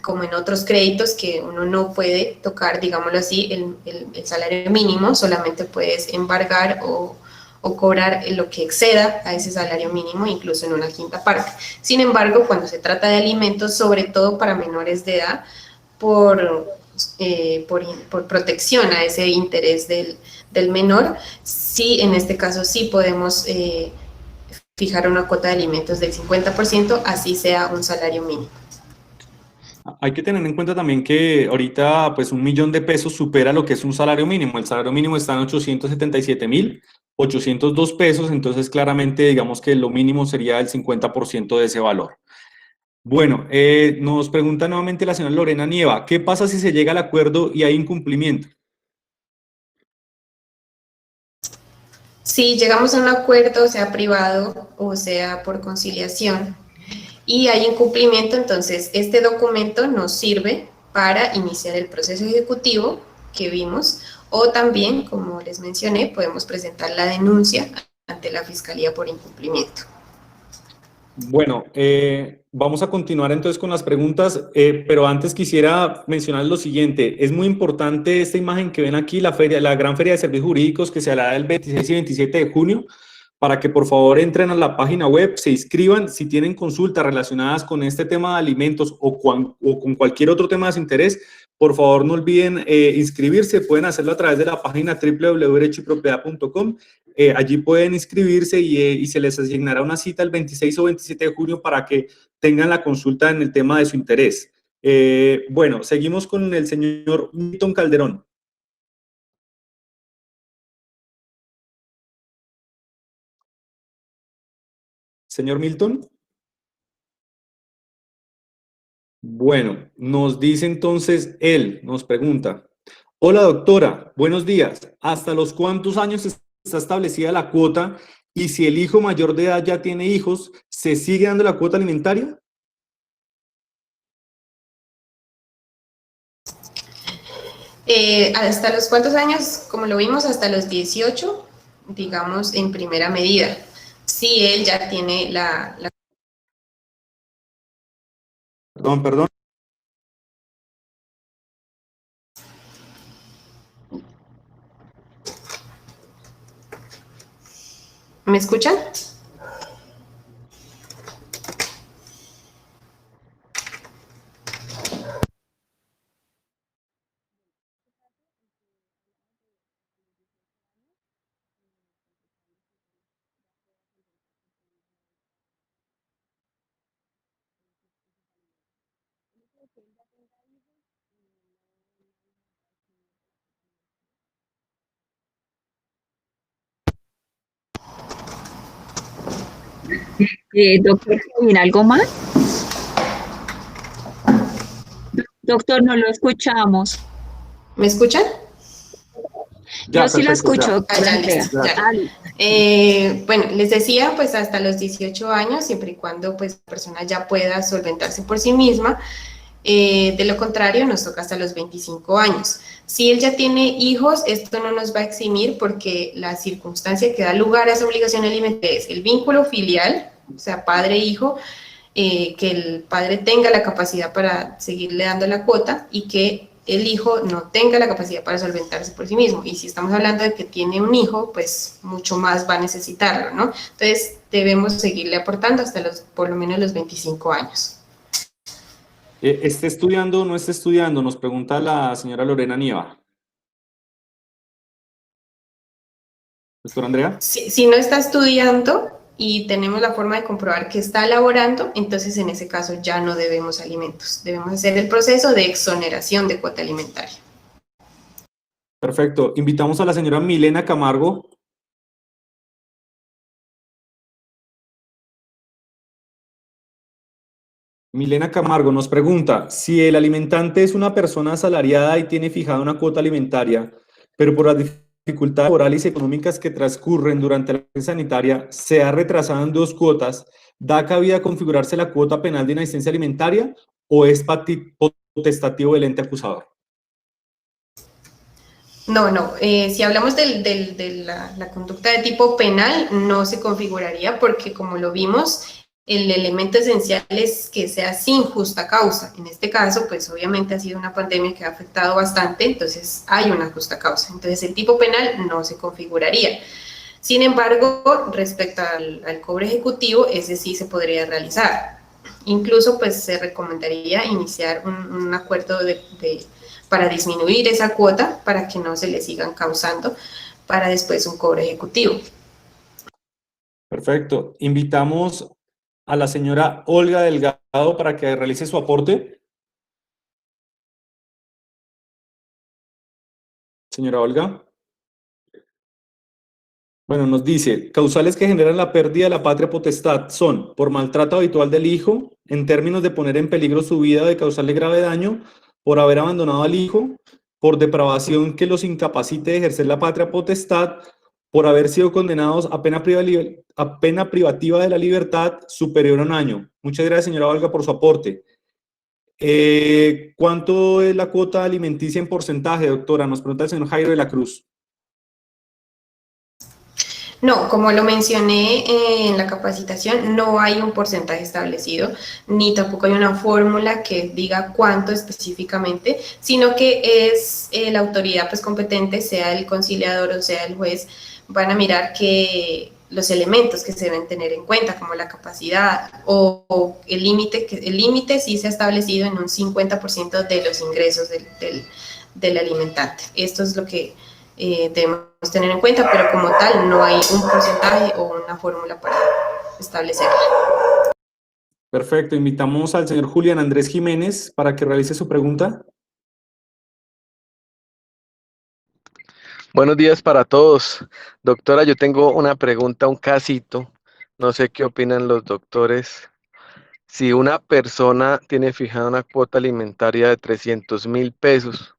Speaker 1: como en otros créditos, que uno no puede tocar, digámoslo así, el salario mínimo, solamente puedes embargar o cobrar lo que exceda a ese salario mínimo, incluso en una quinta parte. Sin embargo, cuando se trata de alimentos, sobre todo para menores de edad, por protección a ese interés del menor, sí, en este caso sí podemos fijar una cuota de alimentos del 50%, así sea un salario mínimo.
Speaker 2: Hay que tener en cuenta también que ahorita pues 1.000.000 de pesos supera lo que es un salario mínimo. El salario mínimo está en 877.802 pesos, entonces claramente digamos que lo mínimo sería el 50% de ese valor. Bueno, nos pregunta nuevamente la señora Lorena Nieva, ¿qué pasa si se llega al acuerdo y hay incumplimiento?
Speaker 1: Si llegamos a un acuerdo, sea privado o sea por conciliación, y hay incumplimiento, entonces este documento nos sirve para iniciar el proceso ejecutivo que vimos, o también, como les mencioné, podemos presentar la denuncia ante la Fiscalía por incumplimiento.
Speaker 2: Bueno, vamos a continuar entonces con las preguntas, pero antes quisiera mencionar lo siguiente. Es muy importante esta imagen que ven aquí, la gran feria de servicios jurídicos que se hará el 26 y 27 de junio, para que por favor entren a la página web, se inscriban. Si tienen consultas relacionadas con este tema de alimentos o con cualquier otro tema de su interés, por favor no olviden inscribirse. Pueden hacerlo a través de la página www.derechoypropiedad.com. Allí pueden inscribirse y se les asignará una cita el 26 o 27 de junio para que tengan la consulta en el tema de su interés. Bueno, seguimos con el señor Milton Calderón. Señor Milton. Bueno, nos dice entonces él, nos pregunta. Hola doctora, buenos días. ¿Hasta los cuántos años está establecida la cuota? Y si el hijo mayor de edad ya tiene hijos, ¿se sigue dando la cuota alimentaria?
Speaker 1: ¿Hasta los cuántos años? Como lo vimos, hasta los 18, digamos, en primera medida. Si él ya tiene
Speaker 2: Perdón.
Speaker 1: ¿Me escuchan?
Speaker 5: Doctor, ¿tiene algo más? Doctor, no lo escuchamos.
Speaker 1: ¿Me escuchan?
Speaker 5: Yo sí la
Speaker 2: Perfecto,
Speaker 5: escucho, doctora
Speaker 1: Ya,
Speaker 5: Andrea.
Speaker 1: listo, ya.
Speaker 5: Dale.
Speaker 1: Bueno, les decía, pues hasta los 18 años, siempre y cuando pues, la persona ya pueda solventarse por sí misma. De lo contrario, nos toca hasta los 25 años. Si él ya tiene hijos, esto no nos va a eximir porque la circunstancia que da lugar a esa obligación alimentaria es el vínculo filial, o sea, padre-hijo, que el padre tenga la capacidad para seguirle dando la cuota y que el hijo no tenga la capacidad para solventarse por sí mismo. Y si estamos hablando de que tiene un hijo, pues mucho más va a necesitarlo, ¿no? Entonces debemos seguirle aportando hasta por lo menos los 25 años.
Speaker 2: ¿Está estudiando o no está estudiando? Nos pregunta la señora Lorena Nieva. Doctora Andrea.
Speaker 1: Si no está estudiando y tenemos la forma de comprobar que está laborando, entonces en ese caso ya no debemos alimentos. Debemos hacer el proceso de exoneración de cuota alimentaria.
Speaker 2: Perfecto. Invitamos a la señora Milena Camargo. Milena Camargo nos pregunta, si el alimentante es una persona asalariada y tiene fijada una cuota alimentaria, pero por las dificultades laborales y económicas que transcurren durante la crisis sanitaria se ha retrasado en 2 cuotas, ¿da cabida a configurarse la cuota penal de inasistencia alimentaria o es potestativo del ente acusador?
Speaker 1: No, no. Si hablamos de la conducta de tipo penal, no se configuraría porque, como lo vimos, el elemento esencial es que sea sin justa causa. En este caso, pues obviamente ha sido una pandemia que ha afectado bastante, entonces hay una justa causa. Entonces el tipo penal no se configuraría. Sin embargo, respecto al cobro ejecutivo, ese sí se podría realizar. Incluso, pues se recomendaría iniciar un acuerdo para disminuir esa cuota para que no se le sigan causando para después un cobro ejecutivo.
Speaker 2: Perfecto. Invitamos a la señora Olga Delgado para que realice su aporte. Señora Olga. Bueno, nos dice, causales que generan la pérdida de la patria potestad son por maltrato habitual del hijo, en términos de poner en peligro su vida o de causarle grave daño, por haber abandonado al hijo, por depravación que los incapacite de ejercer la patria potestad, por haber sido condenados a pena privativa de la libertad superior a 1 año. Muchas gracias, señora Olga, por su aporte. ¿Cuánto es la cuota alimenticia en porcentaje, doctora? Nos pregunta el señor Jairo de la Cruz.
Speaker 1: No, como lo mencioné en la capacitación, no hay un porcentaje establecido, ni tampoco hay una fórmula que diga cuánto específicamente, sino que es la autoridad pues competente, sea el conciliador o sea el juez, van a mirar que los elementos que se deben tener en cuenta, como la capacidad o el límite, que el límite sí se ha establecido en un 50% de los ingresos del alimentante. Esto es lo que debemos tener en cuenta, pero como tal no hay un porcentaje o una fórmula para establecerla.
Speaker 2: Perfecto, invitamos al señor Julián Andrés Jiménez para que realice su pregunta.
Speaker 6: Buenos días para todos. Doctora, yo tengo una pregunta, un casito. No sé qué opinan los doctores. Si una persona tiene fijada una cuota alimentaria de 300.000 pesos,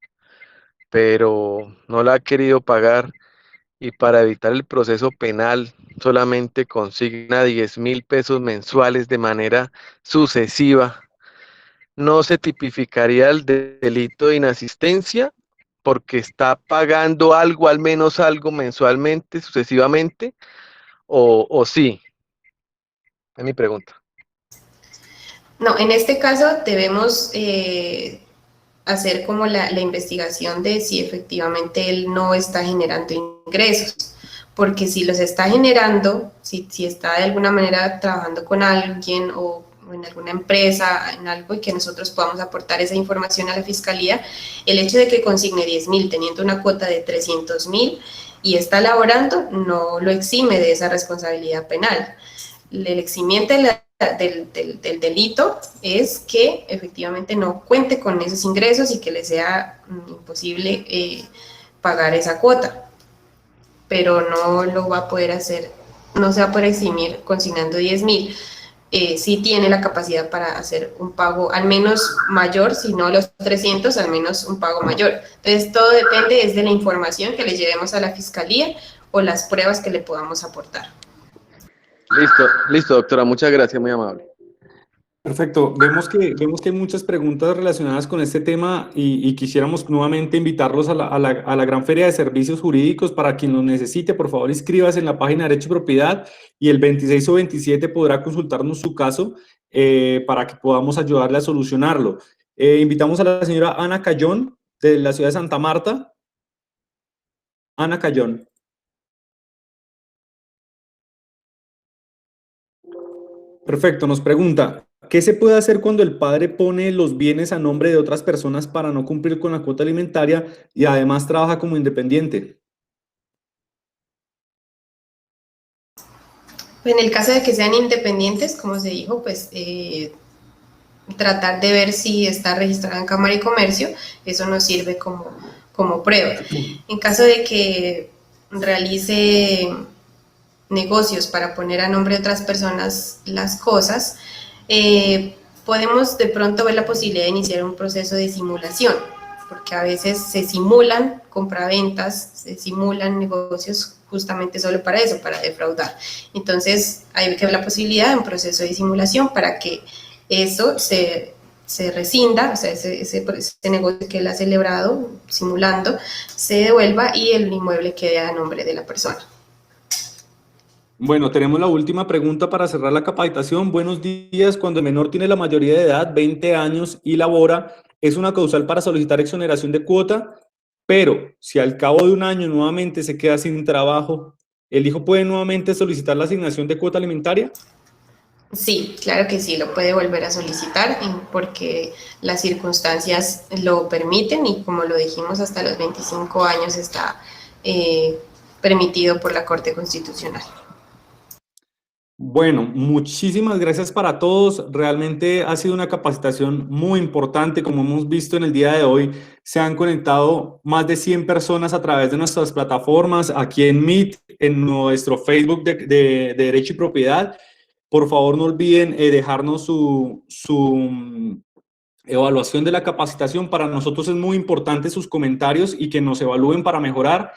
Speaker 6: pero no la ha querido pagar y para evitar el proceso penal solamente consigna 10.000 pesos mensuales de manera sucesiva, ¿no se tipificaría el delito de inasistencia? Porque está pagando algo, al menos algo mensualmente, sucesivamente, o sí, es mi pregunta.
Speaker 1: No, en este caso debemos hacer como la investigación de si efectivamente él no está generando ingresos, porque si los está generando, si está de alguna manera trabajando con alguien o en alguna empresa, en algo y que nosotros podamos aportar esa información a la fiscalía, el hecho de que consigne 10.000 teniendo una cuota de 300.000 y está laborando no lo exime de esa responsabilidad penal. El eximiente del delito es que efectivamente no cuente con esos ingresos y que le sea imposible pagar esa cuota, pero no lo va a poder hacer, no se va a poder eximir consignando 10.000. Sí tiene la capacidad para hacer un pago al menos mayor, si no los 300, al menos un pago mayor. Entonces todo depende de la información que le llevemos a la fiscalía o las pruebas que le podamos aportar.
Speaker 6: Listo, doctora, muchas gracias, muy amable.
Speaker 2: Perfecto. Vemos que hay muchas preguntas relacionadas con este tema y quisiéramos nuevamente invitarlos a la Gran Feria de Servicios Jurídicos. Para quien lo necesite, por favor, inscríbase en la página de Derecho y Propiedad y el 26 o 27 podrá consultarnos su caso para que podamos ayudarle a solucionarlo. Invitamos a la señora Ana Cayón, de la ciudad de Santa Marta. Ana Cayón. Perfecto, nos pregunta, ¿qué se puede hacer cuando el padre pone los bienes a nombre de otras personas para no cumplir con la cuota alimentaria y además trabaja como independiente?
Speaker 1: En el caso de que sean independientes, como se dijo, pues tratar de ver si está registrada en Cámara y Comercio, eso nos sirve como prueba. En caso de que realice negocios para poner a nombre de otras personas las cosas, podemos de pronto ver la posibilidad de iniciar un proceso de simulación, porque a veces se simulan compraventas, se simulan negocios justamente solo para eso, para defraudar. Entonces, hay que ver la posibilidad de un proceso de simulación para que eso se rescinda, o sea, ese negocio que él ha celebrado simulando se devuelva y el inmueble quede a nombre de la persona.
Speaker 2: Bueno, tenemos la última pregunta para cerrar la capacitación. Buenos días. Cuando el menor tiene la mayoría de edad, 20 años, y labora, ¿es una causal para solicitar exoneración de cuota? Pero si al cabo de un año nuevamente se queda sin trabajo, ¿el hijo puede nuevamente solicitar la asignación de cuota alimentaria?
Speaker 1: Sí, claro que sí, lo puede volver a solicitar porque las circunstancias lo permiten y como lo dijimos, hasta los 25 años está permitido por la Corte Constitucional.
Speaker 2: Bueno, muchísimas gracias para todos. Realmente ha sido una capacitación muy importante. Como hemos visto en el día de hoy, se han conectado más de 100 personas a través de nuestras plataformas, aquí en Meet, en nuestro Facebook de Derecho y Propiedad. Por favor, no olviden dejarnos su evaluación de la capacitación. Para nosotros es muy importante sus comentarios y que nos evalúen para mejorar.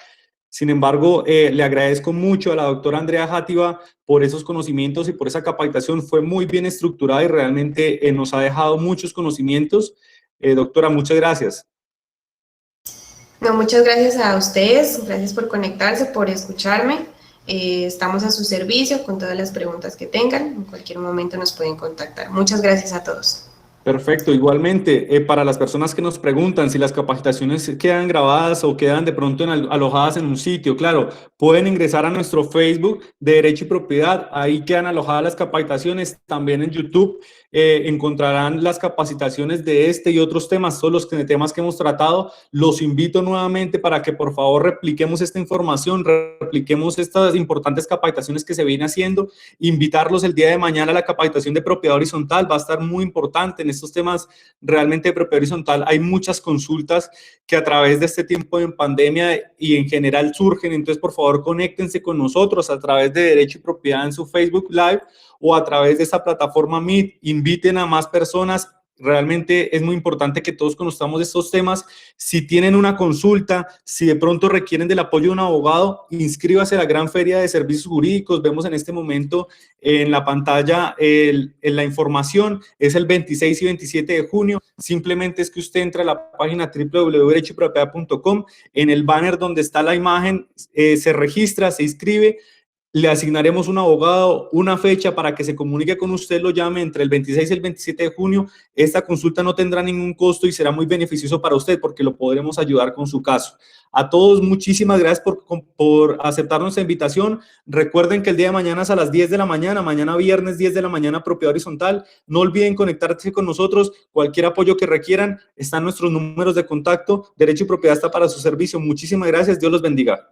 Speaker 2: Sin embargo, le agradezco mucho a la doctora Andrea Játiva por esos conocimientos y por esa capacitación. Fue muy bien estructurada y realmente nos ha dejado muchos conocimientos. Doctora, muchas gracias.
Speaker 1: No, muchas gracias a ustedes, gracias por conectarse, por escucharme. Estamos a su servicio con todas las preguntas que tengan. En cualquier momento nos pueden contactar. Muchas gracias a todos.
Speaker 2: Perfecto, igualmente, para las personas que nos preguntan si las capacitaciones quedan grabadas o quedan de pronto alojadas en un sitio, claro, pueden ingresar a nuestro Facebook de Derecho y Propiedad, ahí quedan alojadas las capacitaciones, también en YouTube encontrarán las capacitaciones de este y otros temas, todos los temas que hemos tratado. Los invito nuevamente para que por favor repliquemos esta información, repliquemos estas importantes capacitaciones que se vienen haciendo, invitarlos el día de mañana a la capacitación de propiedad horizontal, va a estar muy importante en estos temas realmente de propiedad horizontal. Hay muchas consultas que a través de este tiempo de pandemia y en general surgen, entonces por favor conéctense con nosotros a través de Derecho y Propiedad en su Facebook Live o a través de esta plataforma Meet, inviten a más personas. Realmente es muy importante que todos conozcamos estos temas. Si tienen una consulta, si de pronto requieren del apoyo de un abogado, inscríbase a la gran feria de servicios jurídicos. Vemos en este momento en la pantalla en la información, es el 26 y 27 de junio. Simplemente es que usted entra a la página www.derechoypropiedad.com, en el banner donde está la imagen, se registra, se inscribe. Le asignaremos un abogado, una fecha para que se comunique con usted, lo llame entre el 26 y el 27 de junio. Esta consulta no tendrá ningún costo y será muy beneficioso para usted porque lo podremos ayudar con su caso. A todos, muchísimas gracias por aceptar nuestra invitación. Recuerden que el día de mañana es a las 10 de la mañana, mañana viernes 10 de la mañana, propiedad horizontal. No olviden conectarse con nosotros. Cualquier apoyo que requieran, están nuestros números de contacto. Derecho y Propiedad está para su servicio. Muchísimas gracias. Dios los bendiga.